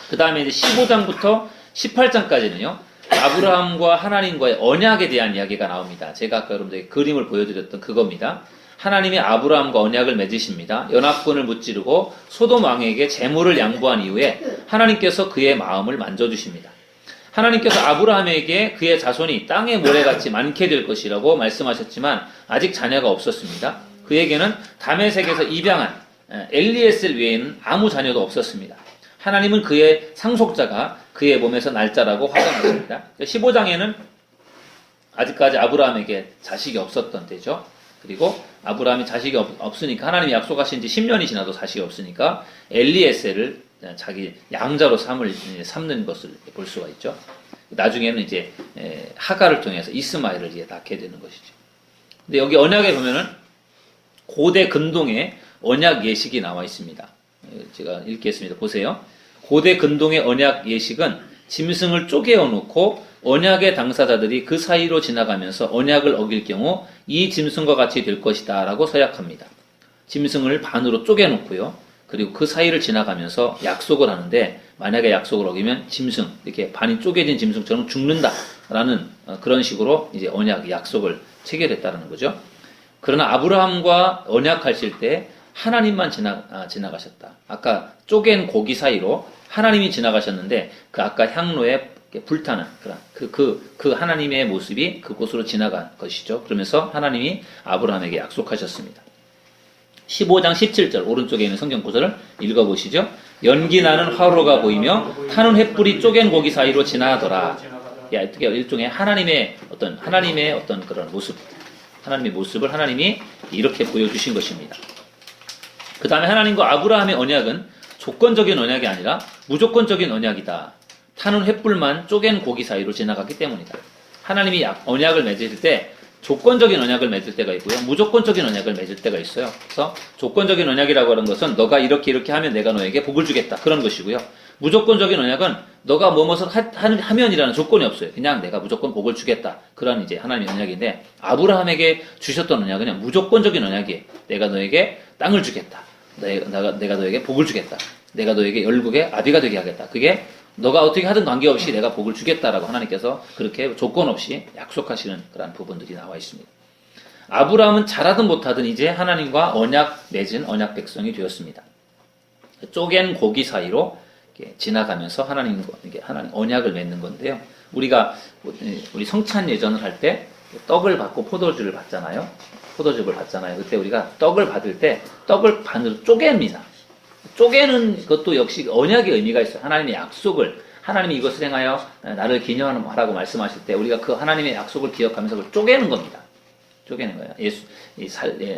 그 다음에 이제 15장부터 18장까지는요, 아브라함과 하나님과의 언약에 대한 이야기가 나옵니다. 제가 아까 여러분들에게 그림을 보여드렸던 그겁니다. 하나님이 아브라함과 언약을 맺으십니다. 연합군을 무찌르고 소돔 왕에게 재물을 양보한 이후에 하나님께서 그의 마음을 만져주십니다. 하나님께서 아브라함에게 그의 자손이 땅의 모래같이 많게 될 것이라고 말씀하셨지만 아직 자녀가 없었습니다. 그에게는 다메섹에서 입양한 엘리에셀 외에는 아무 자녀도 없었습니다. 하나님은 그의 상속자가 그의 몸에서 날짜라고 확언했습니다. 15장에는 아직까지 아브라함에게 자식이 없었던 때죠. 그리고 아브라함이 자식이 없으니까 하나님이 약속하신 지 10년이 지나도 자식이 없으니까 엘리에셀을 자기 양자로 삼는 것을 볼 수가 있죠. 나중에는 이제 하가를 통해서 이스마엘을 이제 낳게 되는 것이죠. 근데 여기 언약에 보면은 고대 근동의 언약 예식이 나와 있습니다. 제가 읽겠습니다. 보세요. 고대 근동의 언약 예식은 짐승을 쪼개어 놓고 언약의 당사자들이 그 사이로 지나가면서 언약을 어길 경우 이 짐승과 같이 될 것이다 라고 서약합니다. 짐승을 반으로 쪼개 놓고요. 그리고 그 사이를 지나가면서 약속을 하는데 만약에 약속을 어기면 짐승, 이렇게 반이 쪼개진 짐승처럼 죽는다라는 그런 식으로 이제 언약, 약속을 체결했다는 거죠. 그러나 아브라함과 언약하실 때 하나님만 지나가셨다. 아까 쪼갠 고기 사이로 하나님이 지나가셨는데 그 아까 향로에 불타는 그 하나님의 모습이 그곳으로 지나간 것이죠. 그러면서 하나님이 아브라함에게 약속하셨습니다. 15장 17절 오른쪽에 있는 성경 구절을 읽어보시죠. 연기 나는 화로가 보이며 타는 횃불이 쪼갠 고기 사이로 지나더라. 일종의 하나님의 어떤 그런 모습, 하나님의 모습을 하나님이 이렇게 보여주신 것입니다. 그 다음에 하나님과 아브라함의 언약은 조건적인 언약이 아니라 무조건적인 언약이다. 타는 횃불만 쪼갠 고기 사이로 지나갔기 때문이다. 하나님이 언약을 맺을 때 조건적인 언약을 맺을 때가 있고요. 무조건적인 언약을 맺을 때가 있어요. 그래서 조건적인 언약이라고 하는 것은 너가 이렇게 하면 내가 너에게 복을 주겠다. 그런 것이고요. 무조건적인 언약은 너가 뭐뭇을 하면이라는 조건이 없어요. 그냥 내가 무조건 복을 주겠다. 그런 이제 하나님의 언약인데 아브라함에게 주셨던 언약은 그냥 무조건적인 언약이에요. 내가 너에게 땅을 주겠다. 내가 너에게 복을 주겠다. 내가 너에게 열국의 아비가 되게 하겠다. 그게 너가 어떻게 하든 관계없이 내가 복을 주겠다라고 하나님께서 그렇게 조건 없이 약속하시는 그런 부분들이 나와 있습니다. 아브라함은 잘하든 못하든 이제 하나님과 맺은 언약 백성이 되었습니다. 쪼갠 고기 사이로 지나가면서 하나님 언약을 맺는 건데요. 우리 성찬 예전을 할 때 떡을 받고 포도즙을 받잖아요. 그때 우리가 떡을 받을 때 떡을 반으로 쪼갭니다. 쪼개는 것도 역시 언약의 의미가 있어요. 하나님의 약속을, 하나님이 이것을 행하여 나를 기념하라고 말씀하실 때 우리가 그 하나님의 약속을 기억하면서 그걸 쪼개는 겁니다. 쪼개는 거예요.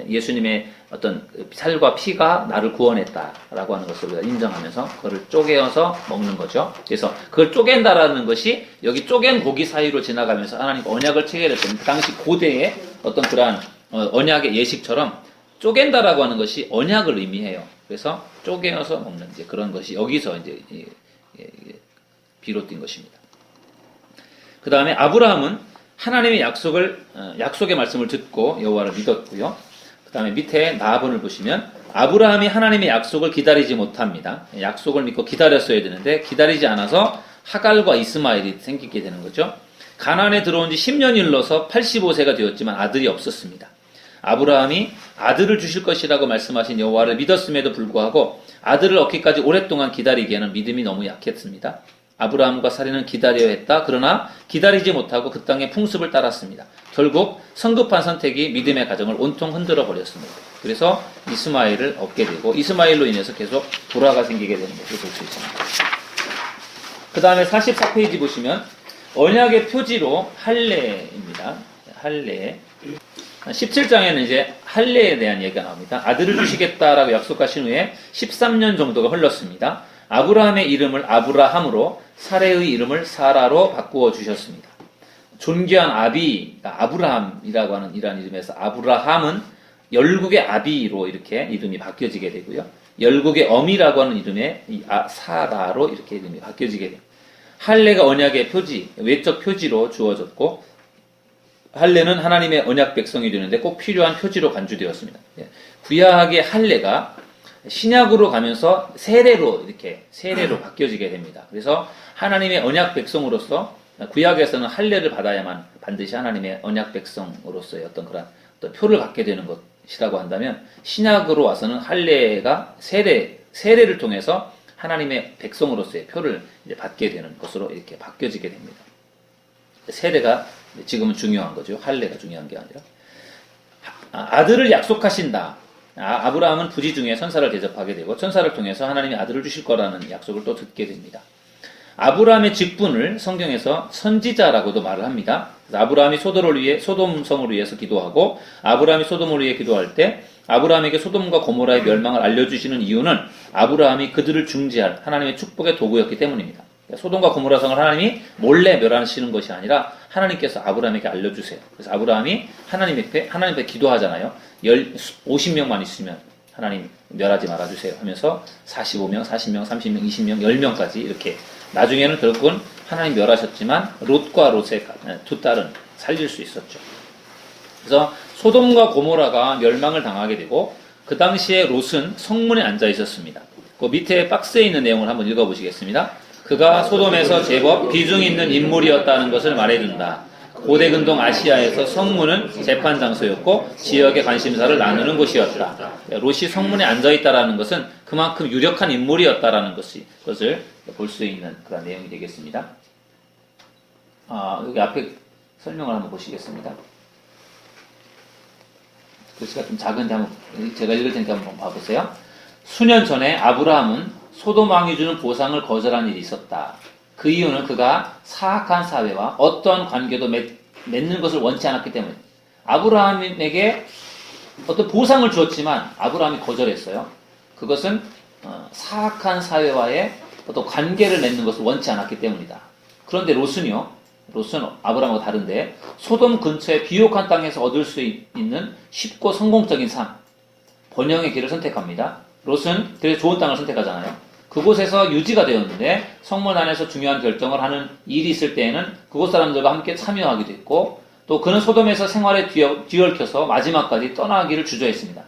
예수님의 어떤 살과 피가 나를 구원했다라고 하는 것을 우리가 인정하면서 그걸 쪼개어서 먹는 거죠. 그래서 그걸 쪼갠다라는 것이 여기 쪼갠 고기 사이로 지나가면서 하나님과 언약을 체결했던 그 당시 고대의 어떤 그러한 언약의 예식처럼 쪼갠다라고 하는 것이 언약을 의미해요. 그래서 쪼개어서 먹는 이제 그런 것이 여기서 이제 비롯된 것입니다. 그 다음에 아브라함은 하나님의 약속의 말씀을 듣고 여호와를 믿었고요. 그 다음에 밑에 나아본을 보시면 아브라함이 하나님의 약속을 기다리지 못합니다. 약속을 믿고 기다렸어야 되는데 기다리지 않아서 하갈과 이스마엘이 생기게 되는 거죠. 가나안에 들어온 지 10년이 흘러서 85세가 되었지만 아들이 없었습니다. 아브라함이 아들을 주실 것이라고 말씀하신 여호와를 믿었음에도 불구하고 아들을 얻기까지 오랫동안 기다리기에는 믿음이 너무 약했습니다. 아브라함과 사리는 기다려야 했다. 그러나 기다리지 못하고 그 땅의 풍습을 따랐습니다. 결국 성급한 선택이 믿음의 가정을 온통 흔들어 버렸습니다. 그래서 이스마엘을 얻게 되고 이스마엘로 인해서 계속 불화가 생기게 되는 것을 볼 수 있습니다. 그 다음에 44페이지 보시면 언약의 표지로 할례입니다. 할례. 17장에는 이제 할례에 대한 얘기가 나옵니다. 아들을 주시겠다라고 약속하신 후에 13년 정도가 흘렀습니다. 아브라함의 이름을 아브라함으로 사레의 이름을 사라로 바꾸어 주셨습니다. 존귀한 아비, 아브라함이라고 하는 이러한 이름에서 아브라함은 열국의 아비로 이렇게 이름이 바뀌어지게 되고요. 열국의 어미라고 하는 이름의 사라로 이렇게 이름이 바뀌어지게 됩니다. 할례가 언약의 표지, 외적 표지로 주어졌고, 할례는 하나님의 언약 백성이 되는데 꼭 필요한 표지로 간주되었습니다. 구약의 할례가 신약으로 가면서 세례로 바뀌어지게 됩니다. 그래서 하나님의 언약 백성으로서 구약에서는 할례를 받아야만 반드시 하나님의 언약 백성으로서의 그런 표를 갖게 되는 것이라고 한다면, 신약으로 와서는 할례가 세례를 통해서 하나님의 백성으로서의 표를 이제 받게 되는 것으로 이렇게 바뀌어지게 됩니다. 세례가 지금은 중요한 거죠. 할례가 중요한 게 아니라. 아들을 약속하신다. 아브라함은 부지 중에 천사를 대접하게 되고 천사를 통해서 하나님이 아들을 주실 거라는 약속을 또 듣게 됩니다. 아브라함의 직분을 성경에서 선지자라고도 말을 합니다. 아브라함이 소돔성을 위해서 기도하고 아브라함이 소돔을 위해 기도할 때 아브라함에게 소돔과 고모라의 멸망을 알려주시는 이유는 아브라함이 그들을 중지할 하나님의 축복의 도구였기 때문입니다. 소돔과 고모라 성을 하나님이 몰래 멸하시는 것이 아니라 하나님께서 아브라함에게 알려주세요. 그래서 아브라함이 하나님 앞에 기도하잖아요. 50명만 있으면 하나님 멸하지 말아주세요 하면서 45명, 40명, 30명, 20명, 10명까지 이렇게, 나중에는 결국은 하나님 멸하셨지만 롯과 롯의 두 딸은 살릴 수 있었죠. 그래서 소돔과 고모라가 멸망을 당하게 되고, 그 당시에 롯은 성문에 앉아 있었습니다. 그 밑에 박스에 있는 내용을 한번 읽어보시겠습니다. 그가 소돔에서 제법 비중 있는 인물이었다는 것을 말해준다. 고대 근동 아시아에서 성문은 재판 장소였고 지역의 관심사를 나누는 곳이었다. 롯이 성문에 앉아있다라는 것은 그만큼 유력한 인물이었다라는 것을 볼 수 있는 그런 내용이 되겠습니다. 여기 앞에 설명을 한번 보시겠습니다. 글씨가 좀 작은데 한번 제가 읽을 테니까 한번 봐보세요. 수년 전에 아브라함은 소돔 왕이 주는 보상을 거절한 일이 있었다. 그 이유는 그가 사악한 사회와 어떠한 관계도 맺는 것을 원치 않았기 때문에, 아브라함에게 어떤 보상을 주었지만 아브라함이 거절했어요. 그것은 사악한 사회와의 어떤 관계를 맺는 것을 원치 않았기 때문이다. 그런데 롯은 아브라함과 다른데 소돔 근처의 비옥한 땅에서 얻을 수 있는 쉽고 성공적인 삶, 번영의 길을 선택합니다. 롯은 그래서 좋은 땅을 선택하잖아요. 그곳에서 유지가 되었는데 성문 안에서 중요한 결정을 하는 일이 있을 때에는 그곳 사람들과 함께 참여하기도 했고, 또 그는 소돔에서 생활에 뒤얽혀서 마지막까지 떠나기를 주저했습니다.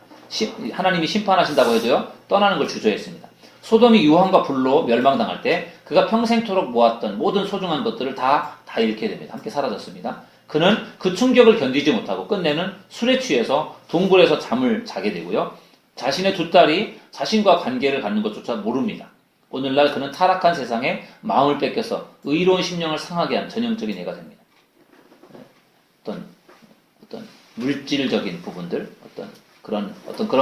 하나님이 심판하신다고 해도요, 떠나는 걸 주저했습니다. 소돔이 유황과 불로 멸망당할 때 그가 평생토록 모았던 모든 소중한 것들을 다 잃게 됩니다. 함께 사라졌습니다. 그는 그 충격을 견디지 못하고 끝내는 술에 취해서 동굴에서 잠을 자게 되고요. 자신의 두 딸이 자신과 관계를 갖는 것조차 모릅니다. 오늘날 그는 타락한 세상에 마음을 뺏겨서 의로운 심령을 상하게 한 전형적인 애가 됩니다. 어떤 물질적인 부분들, 그런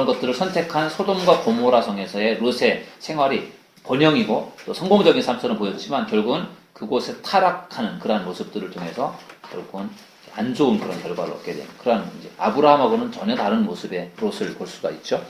것들을 선택한 소돔과 고모라 성에서의 롯의 생활이 번영이고 또 성공적인 삶처럼 보였지만 결국은 그곳에 타락하는 그러한 모습들을 통해서 결국은 안 좋은 그런 결과를 얻게 된 그러한 아브라함하고는 전혀 다른 모습의 롯을 볼 수가 있죠.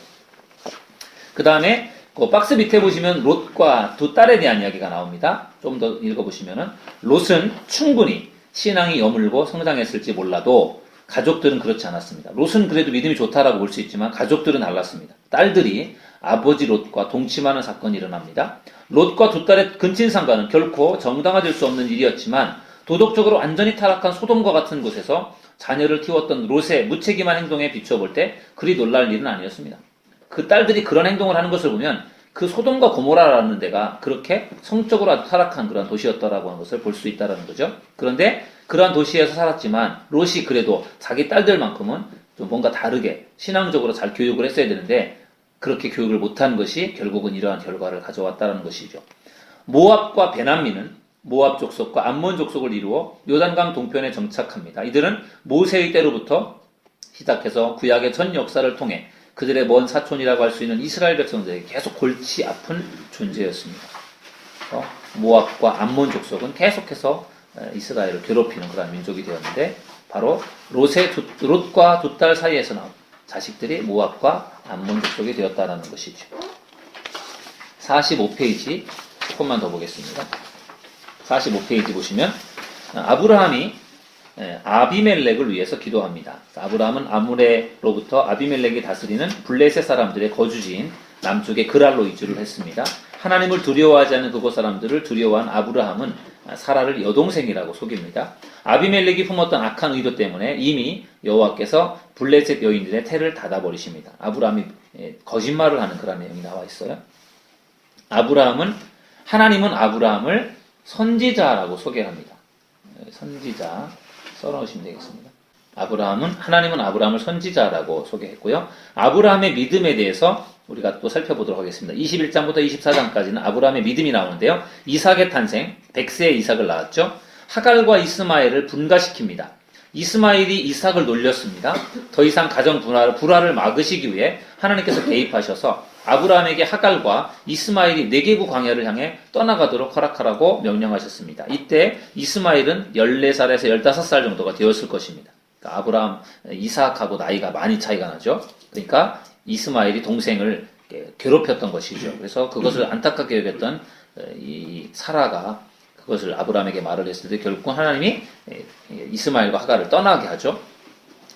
그 다음에 그 박스 밑에 보시면 롯과 두 딸에 대한 이야기가 나옵니다. 좀 더 읽어보시면은, 롯은 충분히 신앙이 여물고 성장했을지 몰라도 가족들은 그렇지 않았습니다. 롯은 그래도 믿음이 좋다라고 볼 수 있지만 가족들은 달랐습니다. 딸들이 아버지 롯과 동침하는 사건이 일어납니다. 롯과 두 딸의 근친상간은 결코 정당화될 수 없는 일이었지만 도덕적으로 완전히 타락한 소돔과 같은 곳에서 자녀를 키웠던 롯의 무책임한 행동에 비춰볼 때 그리 놀랄 일은 아니었습니다. 그 딸들이 그런 행동을 하는 것을 보면 그 소돔과 고모라라는 데가 그렇게 성적으로 아주 타락한 그런 도시였다라고 하는 것을 볼 수 있다는 거죠. 그런데 그러한 도시에서 살았지만 롯이 그래도 자기 딸들만큼은 좀 뭔가 다르게 신앙적으로 잘 교육을 했어야 되는데 그렇게 교육을 못한 것이 결국은 이러한 결과를 가져왔다는 것이죠. 모압과 베남미는 모압 족속과 암몬 족속을 이루어 요단강 동편에 정착합니다. 이들은 모세의 때로부터 시작해서 구약의 전 역사를 통해 그들의 먼 사촌이라고 할 수 있는 이스라엘 백성들에게 계속 골치 아픈 존재였습니다. 모압과 암몬 족속은 계속해서 이스라엘을 괴롭히는 그런 민족이 되었는데 바로 롯과 두 딸 사이에서 나온 자식들이 모압과 암몬 족속이 되었다는 것이죠. 45페이지 조금만 더 보겠습니다. 45페이지 보시면 아브라함이 아비멜렉을 위해서 기도합니다. 아브라함은 아므레로부터 아비멜렉이 다스리는 블레셋 사람들의 거주지인 남쪽의 그랄로 이주를 했습니다. 하나님을 두려워하지 않는 그곳 사람들을 두려워한 아브라함은 사라를 여동생이라고 속입니다. 아비멜렉이 품었던 악한 의도 때문에 이미 여호와께서 블레셋 여인들의 태를 닫아버리십니다. 아브라함이 거짓말을 하는 그런 내용이 나와 있어요. 하나님은 아브라함을 선지자라고 소개합니다. 선지자 써놓으시면 되겠습니다. 하나님은 아브라함을 선지자라고 소개했고요. 아브라함의 믿음에 대해서 우리가 또 살펴보도록 하겠습니다. 21장부터 24장까지는 아브라함의 믿음이 나오는데요. 이삭의 탄생, 100세의 이삭을 낳았죠. 하갈과 이스마엘을 분가시킵니다. 이스마엘이 이삭을 놀렸습니다. 더 이상 가정 불화를 막으시기 위해 하나님께서 개입하셔서 아브라함에게 하갈과 이스마엘이 네게부 광야를 향해 떠나가도록 허락하라고 명령하셨습니다. 이때 이스마엘은 14살에서 15살 정도가 되었을 것입니다. 그러니까 이삭하고 나이가 많이 차이가 나죠. 그러니까 이스마엘이 동생을 괴롭혔던 것이죠. 그래서 그것을 안타깝게 여겼던 이 사라가 그것을 아브라함에게 말을 했을 때 결국 하나님이 이스마엘과 하갈을 떠나게 하죠.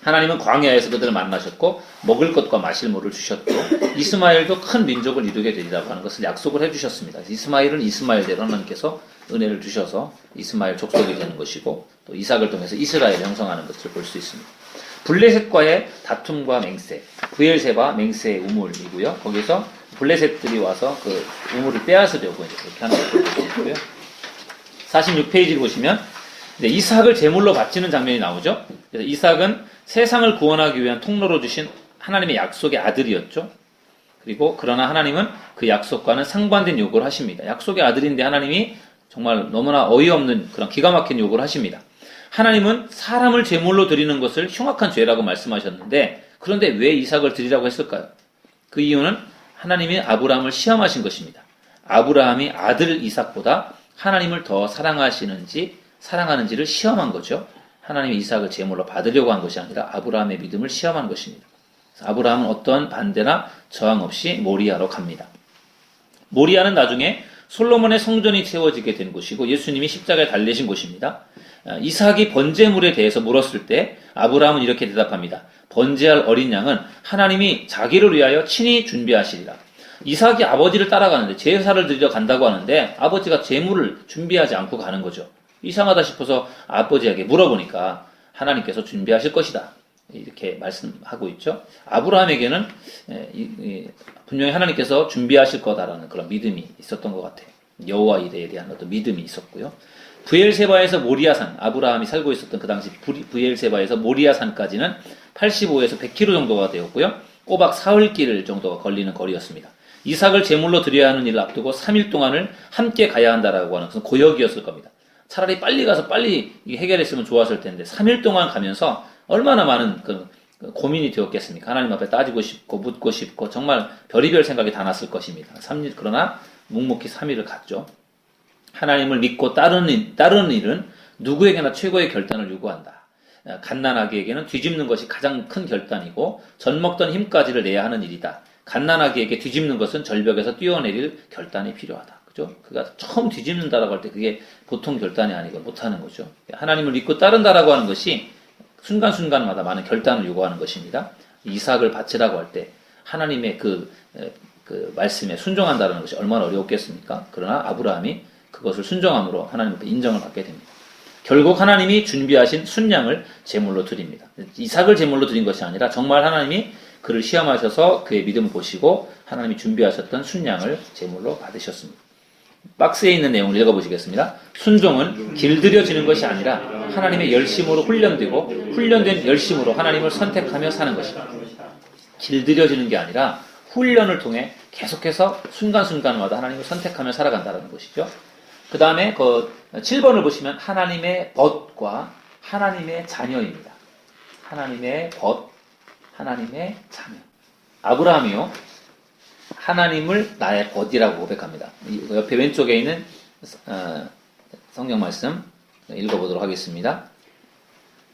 하나님은 광야에서 그들을 만나셨고 먹을 것과 마실 물을 주셨고 이스마엘도 큰 민족을 이루게 되리라고 하는 것을 약속을 해주셨습니다. 이스마엘은 이스마엘대로 하나님께서 은혜를 주셔서 이스마엘 족속이 되는 것이고 또 이삭을 통해서 이스라엘을 형성하는 것을 볼 수 있습니다. 블레셋과의 다툼과 맹세, 브엘세바 맹세의 우물이고요. 거기서 블레셋들이 와서 그 우물을 빼앗으려고 이제 그렇게 하는 것을 볼 수 있고요. 46페이지를 보시면 이삭을 제물로 바치는 장면이 나오죠. 그래서 이삭은 세상을 구원하기 위한 통로로 주신 하나님의 약속의 아들이었죠. 그리고 그러나 하나님은 그 약속과는 상반된 요구를 하십니다. 약속의 아들인데 하나님이 정말 너무나 어이없는 그런 기가 막힌 요구를 하십니다. 하나님은 사람을 제물로 드리는 것을 흉악한 죄라고 말씀하셨는데 그런데 왜 이삭을 드리라고 했을까요? 그 이유는 하나님이 아브라함을 시험하신 것입니다. 아브라함이 아들 이삭보다 하나님을 더 사랑하는지를 시험한 거죠. 하나님이 이삭을 제물로 받으려고 한 것이 아니라 아브라함의 믿음을 시험한 것입니다. 아브라함은 어떤 반대나 저항 없이 모리아로 갑니다. 모리아는 나중에 솔로몬의 성전이 세워지게 된 곳이고 예수님이 십자가에 달리신 곳입니다. 이삭이 번제물에 대해서 물었을 때 아브라함은 이렇게 대답합니다. 번제할 어린 양은 하나님이 자기를 위하여 친히 준비하시리라. 이삭이 아버지를 따라가는데 제사를 드리러 간다고 하는데 아버지가 제물을 준비하지 않고 가는 거죠. 이상하다 싶어서 아버지에게 물어보니까 하나님께서 준비하실 것이다. 이렇게 말씀하고 있죠. 아브라함에게는 분명히 하나님께서 준비하실 거다라는 그런 믿음이 있었던 것 같아요. 여호와 이레에 대한 어떤 믿음이 있었고요. 브엘세바에서 모리아산, 아브라함이 살고 있었던 그 당시 브엘세바에서 모리아산까지는 85에서 100km 정도가 되었고요. 꼬박 사흘길 정도가 걸리는 거리였습니다. 이삭을 제물로 드려야 하는 일을 앞두고 3일 동안을 함께 가야 한다라고 하는 것은 고역이었을 겁니다. 차라리 빨리 가서 빨리 해결했으면 좋았을 텐데 3일 동안 가면서 얼마나 많은 고민이 되었겠습니까? 하나님 앞에 따지고 싶고 묻고 싶고 정말 별의별 생각이 다 났을 것입니다. 그러나 묵묵히 3일을 갔죠. 하나님을 믿고 따르는 일은 누구에게나 최고의 결단을 요구한다. 갓난아기에게는 뒤집는 것이 가장 큰 결단이고 젖 먹던 힘까지를 내야 하는 일이다. 갓난아기에게 뒤집는 것은 절벽에서 뛰어내릴 결단이 필요하다. 그죠? 그가 처음 뒤집는다라고 할 때 그게 보통 결단이 아니고 못하는 거죠. 하나님을 믿고 따른다라고 하는 것이 순간순간마다 많은 결단을 요구하는 것입니다. 이삭을 바치라고 할 때 하나님의 그 말씀에 순종한다는 것이 얼마나 어려웠겠습니까? 그러나 아브라함이 그것을 순종함으로 하나님 앞에 인정을 받게 됩니다. 결국 하나님이 준비하신 순양을 제물로 드립니다. 이삭을 제물로 드린 것이 아니라 정말 하나님이 그를 시험하셔서 그의 믿음을 보시고 하나님이 준비하셨던 순양을 제물로 받으셨습니다. 박스에 있는 내용을 읽어보시겠습니다. 순종은 길들여지는 것이 아니라 하나님의 열심으로 훈련되고 훈련된 열심으로 하나님을 선택하며 사는 것입니다. 길들여지는 게 아니라 훈련을 통해 계속해서 순간순간마다 하나님을 선택하며 살아간다는 것이죠. 그 다음에 7번을 보시면 하나님의 벗과 하나님의 자녀입니다. 하나님의 벗, 하나님의 자녀. 아브라함이요, 하나님을 나의 벗이라고 고백합니다. 옆에 왼쪽에 있는 성경 말씀 읽어보도록 하겠습니다.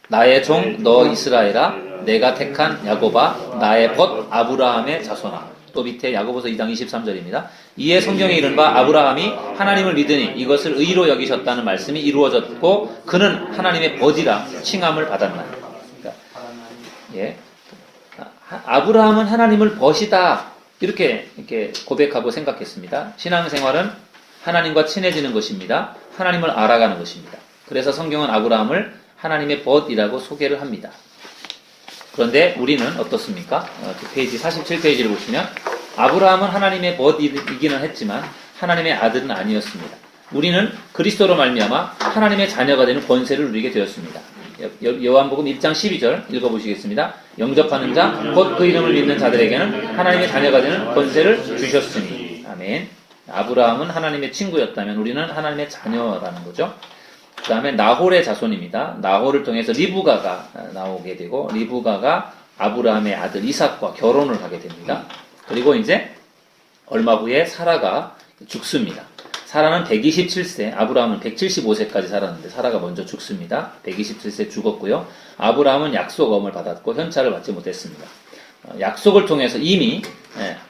나의 종 너 이스라엘아, 내가 택한 야곱아, 나의 벗 아브라함의 자손아, 또 밑에 야고보서 2장 23절입니다. 이에 성경에 이른 바 아브라함이 하나님을 믿으니 이것을 의로 여기셨다는 말씀이 이루어졌고 그는 하나님의 벗이라 칭함을 받았나니. 그러니까, 예. 아브라함은 하나님을 벗이다. 이렇게 고백하고 생각했습니다. 신앙생활은 하나님과 친해지는 것입니다. 하나님을 알아가는 것입니다. 그래서 성경은 아브라함을 하나님의 벗이라고 소개를 합니다. 그런데 우리는 어떻습니까? 페이지 47페이지를 보시면 아브라함은 하나님의 벗이기는 했지만 하나님의 아들은 아니었습니다. 우리는 그리스도로 말미암아 하나님의 자녀가 되는 권세를 누리게 되었습니다. 요한복음 1장 12절 읽어보시겠습니다. 영접하는 자, 곧 그 이름을 믿는 자들에게는 하나님의 자녀가 되는 권세를 주셨으니. 아멘. 아브라함은 하나님의 친구였다면 우리는 하나님의 자녀라는 거죠. 그 다음에 나홀의 자손입니다. 나홀을 통해서 리브가가 나오게 되고 리브가가 아브라함의 아들 이삭과 결혼을 하게 됩니다. 그리고 이제 얼마 후에 사라가 죽습니다. 사라는 127세, 아브라함은 175세까지 살았는데 사라가 먼저 죽습니다. 127세 죽었고요. 아브라함은 약속음을 받았고 현찰을 받지 못했습니다. 약속을 통해서 이미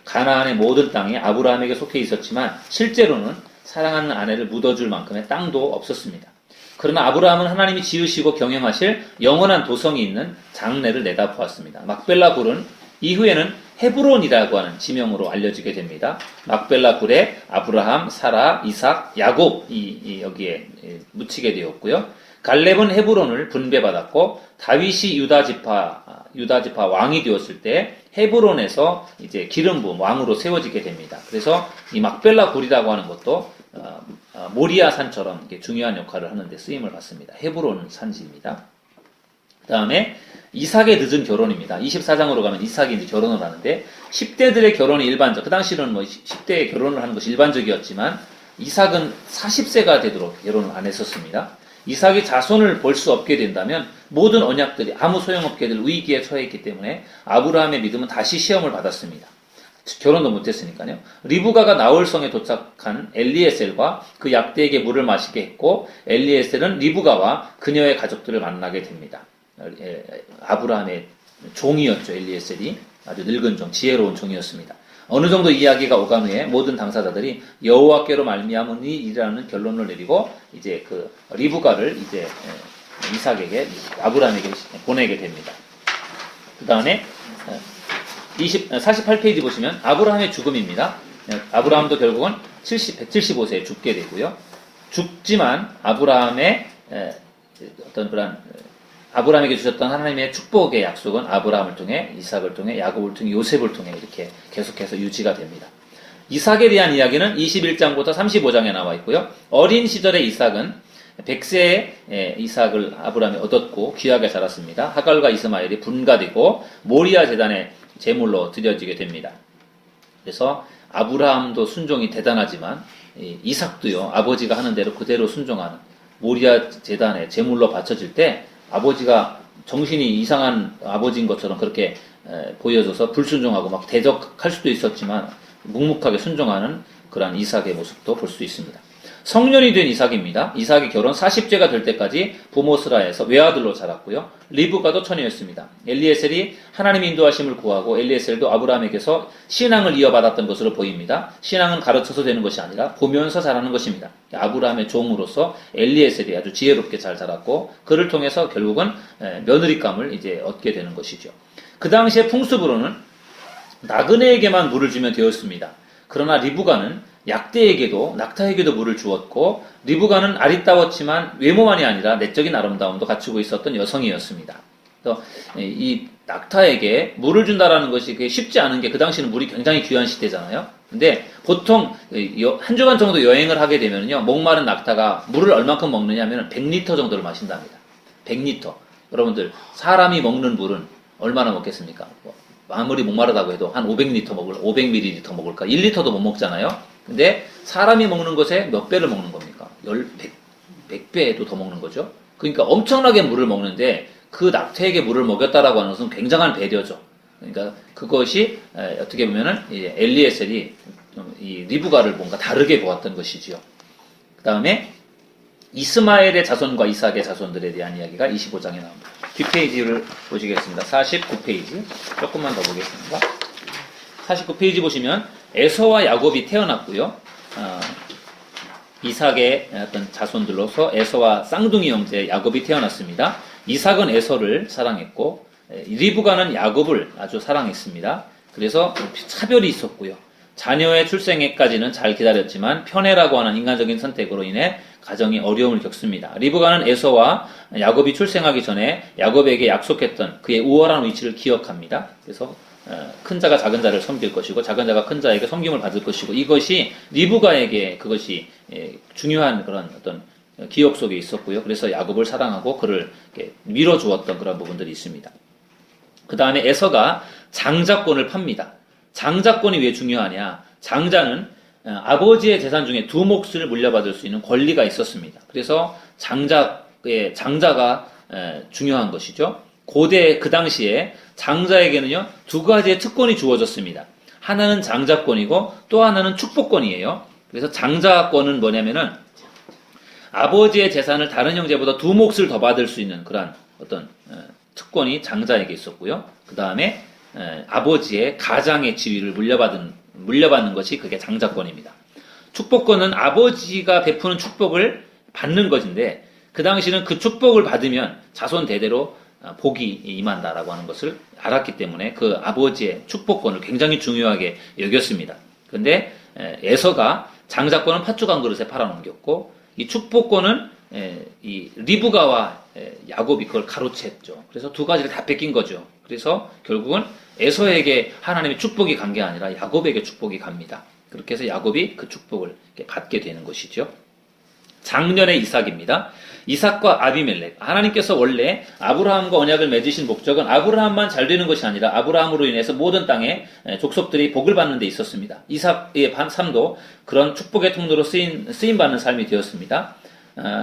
가나안의 모든 땅이 아브라함에게 속해 있었지만 실제로는 사랑하는 아내를 묻어줄 만큼의 땅도 없었습니다. 그러나 아브라함은 하나님이 지으시고 경영하실 영원한 도성이 있는 장래를 내다보았습니다. 막벨라 굴은 이후에는 헤브론이라고 하는 지명으로 알려지게 됩니다. 막벨라 굴에 아브라함, 사라, 이삭, 야곱이 여기에 묻히게 되었고요. 갈렙은 헤브론을 분배받았고 다윗이 유다 지파 왕이 되었을 때 헤브론에서 이제 기름 부음 왕으로 세워지게 됩니다. 그래서 이 막벨라 굴이라고 하는 것도 모리아 산처럼 중요한 역할을 하는 데 쓰임을 받습니다. 헤브론 산지입니다. 그 다음에 이삭의 늦은 결혼입니다. 24장으로 가면 이삭이 이제 결혼을 하는데 10대들의 결혼이 일반적. 그 당시는 뭐 10대에 결혼을 하는 것이 일반적이었지만 이삭은 40세가 되도록 결혼을 안 했었습니다. 이삭이 자손을 볼 수 없게 된다면 모든 언약들이 아무 소용없게 될 위기에 처했기 때문에 아브라함의 믿음은 다시 시험을 받았습니다. 결혼도 못했으니까요. 리브가가 나홀성에 도착한 엘리에셀과 그 약대에게 물을 마시게 했고 엘리에셀은 리브가와 그녀의 가족들을 만나게 됩니다. 아브라함의 종이었죠. 엘리에셀이 아주 늙은 종, 지혜로운 종이었습니다. 어느 정도 이야기가 오간 후에 모든 당사자들이 여호와께로 말미암으니라는 결론을 내리고 이제 그 리브가를 이제 이삭에게 아브라함에게 보내게 됩니다. 그 다음에 48페이지 보시면 아브라함의 죽음입니다. 아브라함도 결국은 175세에 죽게 되고요. 죽지만 아브라함의 어떤 그런 아브라함에게 주셨던 하나님의 축복의 약속은 아브라함을 통해 이삭을 통해 야곱을 통해 요셉을 통해 이렇게 계속해서 유지가 됩니다. 이삭에 대한 이야기는 21장부터 35장에 나와 있고요. 어린 시절의 이삭은 100세에 이삭을 아브라함이 얻었고 귀하게 자랐습니다. 하갈과 이스마엘이 분가되고 모리아 제단에 제물로 드려지게 됩니다. 그래서 아브라함도 순종이 대단하지만 이삭도요 아버지가 하는 대로 그대로 순종하는 모리아 제단에 제물로 바쳐질 때 아버지가 정신이 이상한 아버지인 것처럼 그렇게 보여져서 불순종하고 막 대적할 수도 있었지만 묵묵하게 순종하는 그러한 이삭의 모습도 볼 수 있습니다. 성년이 된 이삭입니다. 이삭이 결혼 40제가 될 때까지 부모스라에서 외아들로 자랐고요. 리브가도 처녀였습니다. 엘리에셀이 하나님의 인도하심을 구하고 엘리에셀도 아브라함에게서 신앙을 이어받았던 것으로 보입니다. 신앙은 가르쳐서 되는 것이 아니라 보면서 자라는 것입니다. 아브라함의 종으로서 엘리에셀이 아주 지혜롭게 잘 자랐고 그를 통해서 결국은 며느리감을 이제 얻게 되는 것이죠. 그 당시의 풍습으로는 나그네에게만 물을 주면 되었습니다. 그러나 리브가는 약대에게도 낙타에게도 물을 주었고 리브가는 아리따웠지만 외모만이 아니라 내적인 아름다움도 갖추고 있었던 여성이었습니다. 그래서 이 낙타에게 물을 준다라는 것이 쉽지 않은 게 그 당시는 물이 굉장히 귀한 시대잖아요. 근데 보통 한 주간 정도 여행을 하게 되면요 목마른 낙타가 물을 얼만큼 먹느냐 하면 100리터 정도를 마신답니다. 100리터. 여러분들 사람이 먹는 물은 얼마나 먹겠습니까? 아무리 목마르다고 해도 한 500리터 500ml 먹을까? 1리터도 못 먹잖아요. 근데 사람이 먹는 것에 몇 배를 먹는 겁니까? 100배도 더 먹는 거죠. 그러니까 엄청나게 물을 먹는데 그 낙태에게 물을 먹였다라고 하는 것은 굉장한 배려죠. 그러니까 그것이 어떻게 보면은 엘리에셀이 이 리브가를 뭔가 다르게 보았던 것이지요. 그 다음에 이스마엘의 자손과 이삭의 자손들에 대한 이야기가 25장에 나옵니다. 뒷페이지를 보시겠습니다. 49페이지. 조금만 더 보겠습니다. 49페이지 보시면 에서와 야곱이 태어났고요. 이삭의 어떤 자손들로서 에서와 쌍둥이 형제 야곱이 태어났습니다. 이삭은 에서를 사랑했고 리브가는 야곱을 아주 사랑했습니다. 그래서 차별이 있었고요. 자녀의 출생에까지는 잘 기다렸지만 편애라고 하는 인간적인 선택으로 인해 가정이 어려움을 겪습니다. 리브가는 에서와 야곱이 출생하기 전에 야곱에게 약속했던 그의 우월한 위치를 기억합니다. 그래서 큰 자가 작은 자를 섬길 것이고 작은 자가 큰 자에게 섬김을 받을 것이고 이것이 리브가에게 그것이 중요한 그런 어떤 기억 속에 있었고요. 그래서 야곱을 사랑하고 그를 밀어주었던 그런 부분들이 있습니다. 그 다음에 에서가 장자권을 팝니다. 장자권이 왜 중요하냐? 장자는 아버지의 재산 중에 두 몫을 물려받을 수 있는 권리가 있었습니다. 그래서 장자가 중요한 것이죠. 고대 그 당시에 장자에게는요 두 가지의 특권이 주어졌습니다. 하나는 장자권이고 또 하나는 축복권이에요. 그래서 장자권은 뭐냐면은 아버지의 재산을 다른 형제보다 두 몫을 더 받을 수 있는 그런 어떤 특권이 장자에게 있었고요. 그 다음에 아버지의 가장의 지위를 물려받는 것이 그게 장자권입니다. 축복권은 아버지가 베푸는 축복을 받는 것인데 그 당시는 그 축복을 받으면 자손 대대로 복이 임한다라고 하는 것을 알았기 때문에 그 아버지의 축복권을 굉장히 중요하게 여겼습니다. 그런데 에서가 장자권은 팥죽 한 그릇에 팔아넘겼고 이 축복권은 이 리브가와 야곱이 그걸 가로챘죠. 그래서 두 가지를 다 뺏긴 거죠. 그래서 결국은 에서에게 하나님의 축복이 간 게 아니라 야곱에게 축복이 갑니다. 그렇게 해서 야곱이 그 축복을 받게 되는 것이죠. 장년의 이삭입니다. 이삭과 아비멜렉. 하나님께서 원래 아브라함과 언약을 맺으신 목적은 아브라함만 잘 되는 것이 아니라 아브라함으로 인해서 모든 땅의 족속들이 복을 받는 데 있었습니다. 이삭의 삶도 그런 축복의 통로로 쓰임받는 삶이 되었습니다.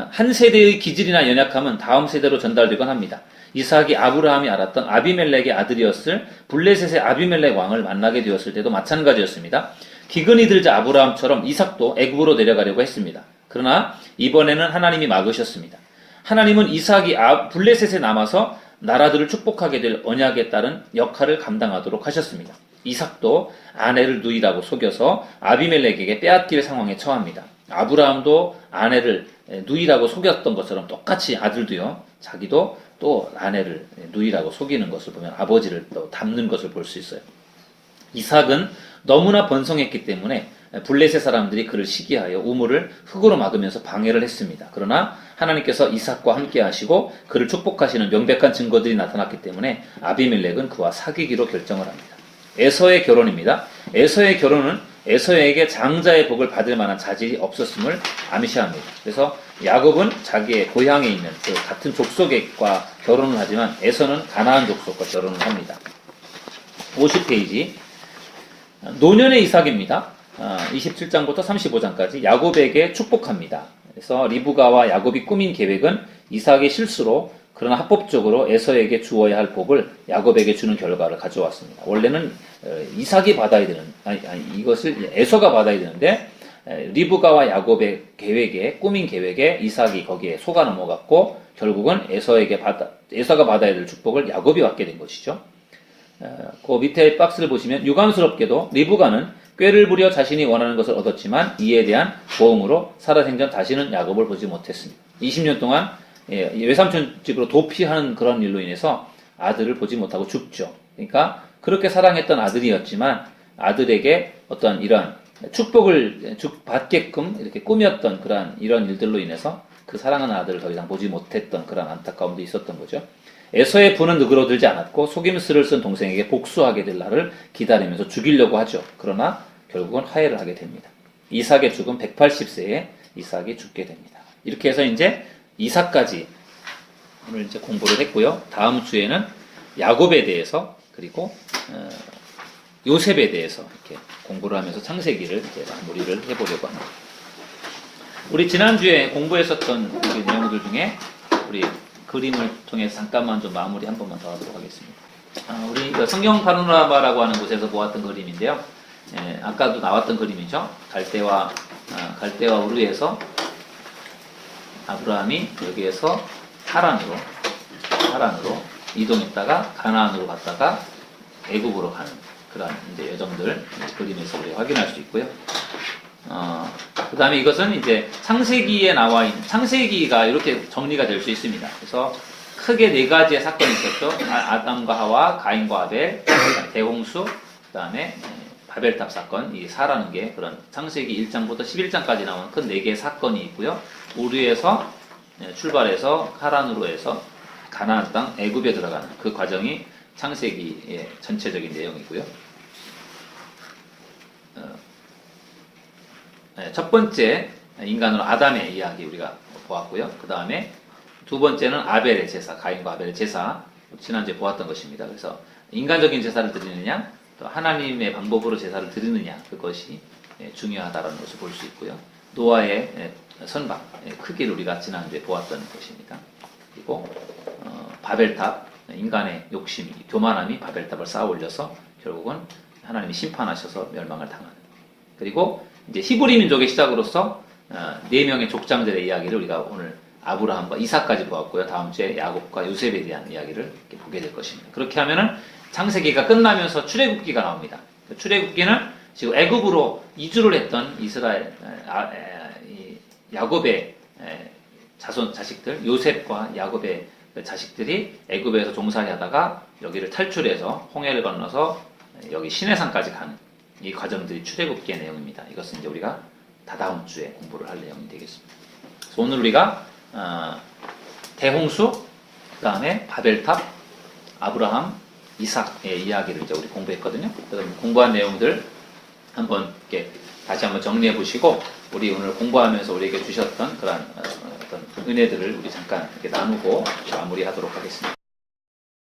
한 세대의 기질이나 연약함은 다음 세대로 전달되곤 합니다. 이삭이 아브라함이 알았던 아비멜렉의 아들이었을 블레셋의 아비멜렉 왕을 만나게 되었을 때도 마찬가지였습니다. 기근이 들자 아브라함처럼 이삭도 애굽으로 내려가려고 했습니다. 그러나 이번에는 하나님이 막으셨습니다. 하나님은 이삭이 블레셋에 남아서 나라들을 축복하게 될 언약에 따른 역할을 감당하도록 하셨습니다. 이삭도 아내를 누이라고 속여서 아비멜렉에게 빼앗길 상황에 처합니다. 아브라함도 아내를 누이라고 속였던 것처럼 똑같이 아들도요, 자기도 또 아내를 누이라고 속이는 것을 보면 아버지를 또 닮는 것을 볼 수 있어요. 이삭은 너무나 번성했기 때문에 블레셋 사람들이 그를 시기하여 우물을 흙으로 막으면서 방해를 했습니다. 그러나 하나님께서 이삭과 함께 하시고 그를 축복하시는 명백한 증거들이 나타났기 때문에 아비멜렉은 그와 사귀기로 결정을 합니다. 에서의 결혼입니다. 에서의 결혼은 에서에게 장자의 복을 받을 만한 자질이 없었음을 암시합니다. 그래서 야곱은 자기의 고향에 있는 그 같은 족속과 결혼을 하지만 에서는 가나안 족속과 결혼을 합니다. 50페이지 노년의 이삭입니다. 27장부터 35장까지 야곱에게 축복합니다. 그래서 리브가와 야곱이 꾸민 계획은 이삭의 실수로 그러나 합법적으로 에서에게 주어야 할 복을 야곱에게 주는 결과를 가져왔습니다. 원래는 이삭이 받아야 되는, 이것을 에서가 받아야 되는데 리브가와 야곱의 계획에 꾸민 계획에 이삭이 거기에 속아 넘어갔고 결국은 에서가 받아야 될 축복을 야곱이 받게 된 것이죠. 그 밑에 박스를 보시면 유감스럽게도 리브가는 꾀를 부려 자신이 원하는 것을 얻었지만 이에 대한 보응으로 살아생전 다시는 야곱을 보지 못했습니다. 20년 동안 외삼촌 집으로 도피하는 그런 일로 인해서 아들을 보지 못하고 죽죠. 그러니까 그렇게 사랑했던 아들이었지만 아들에게 어떤 이런 축복을 받게끔 이렇게 꾸몄던 그런 이런 일들로 인해서 그 사랑하는 아들을 더 이상 보지 못했던 그런 안타까움도 있었던 거죠. 에서의 분은 누그러들지 않았고 속임수를 쓴 동생에게 복수하게 될 날을 기다리면서 죽이려고 하죠. 그러나 결국은 화해를 하게 됩니다. 이삭의 죽음 180세에 이삭이 죽게 됩니다. 이렇게 해서 이제 이삭까지 오늘 이제 공부를 했고요. 다음 주에는 야곱에 대해서 그리고 요셉에 대해서 이렇게 공부를 하면서 창세기를 이제 마무리를 해보려고 합니다. 우리 지난주에 공부했었던 그 내용들 중에 우리 그림을 통해서 잠깐만 좀 마무리 한 번만 더 하도록 하겠습니다. 우리 성경 파노라마라고 하는 곳에서 보았던 그림인데요. 아까도 나왔던 그림이죠. 갈대와 우르에서 아브라함이 여기에서 하란으로 이동했다가 가나안으로 갔다가 애굽으로 가는 그런 이제 여정들 그림에서 우리가 확인할 수 있고요. 그 다음에 이것은 이제 창세기에 나와 있는, 창세기가 이렇게 정리가 될 수 있습니다. 그래서 크게 네 가지의 사건이 있었죠. 아담과 하와, 가인과 아벨, 대홍수, 그 다음에 바벨탑 사건, 이 사라는 게 그런 창세기 1장부터 11장까지 나오는 큰 네 개의 사건이 있고요. 우르에서 출발해서 하란으로 해서 가나안 땅 애굽에 들어가는 그 과정이 창세기의 전체적인 내용이고요. 첫 번째 인간으로 아담의 이야기 우리가 보았고요. 그 다음에 두 번째는 아벨의 제사, 가인과 아벨의 제사, 지난주에 보았던 것입니다. 그래서 인간적인 제사를 드리느냐, 또 하나님의 방법으로 제사를 드리느냐, 그것이 중요하다는 것을 볼 수 있고요. 노아의 선박, 크기를 우리가 지난주에 보았던 것입니다. 그리고 바벨탑, 인간의 욕심이, 교만함이 바벨탑을 쌓아 올려서 결국은 하나님이 심판하셔서 멸망을 당하는. 그리고 이제 히브리 민족의 시작으로서 네 명의 족장들의 이야기를 우리가 오늘 아브라함과 이삭까지 보았고요. 다음 주에 야곱과 요셉에 대한 이야기를 이렇게 보게 될 것입니다. 그렇게 하면은 창세기가 끝나면서 출애굽기가 나옵니다. 출애굽기는 지금 애굽으로 이주를 했던 이스라엘 야곱의 자식들, 요셉과 야곱의 자식들이 애굽에서 종살이 하다가 여기를 탈출해서 홍해를 건너서 여기 시내산까지 가는 이 과정들이 출애굽기의 내용입니다. 이것은 이제 우리가 다다음 주에 공부를 할 내용이 되겠습니다. 그래서 오늘 우리가 대홍수, 그 다음에 바벨탑, 아브라함, 이삭의 이야기를 이제 우리 공부했거든요. 그래서 공부한 내용들 한번 이렇게 다시 한번 정리해 보시고 우리 오늘 공부하면서 우리에게 주셨던 그런 어떤 은혜들을 우리 잠깐 이렇게 나누고 마무리하도록 하겠습니다.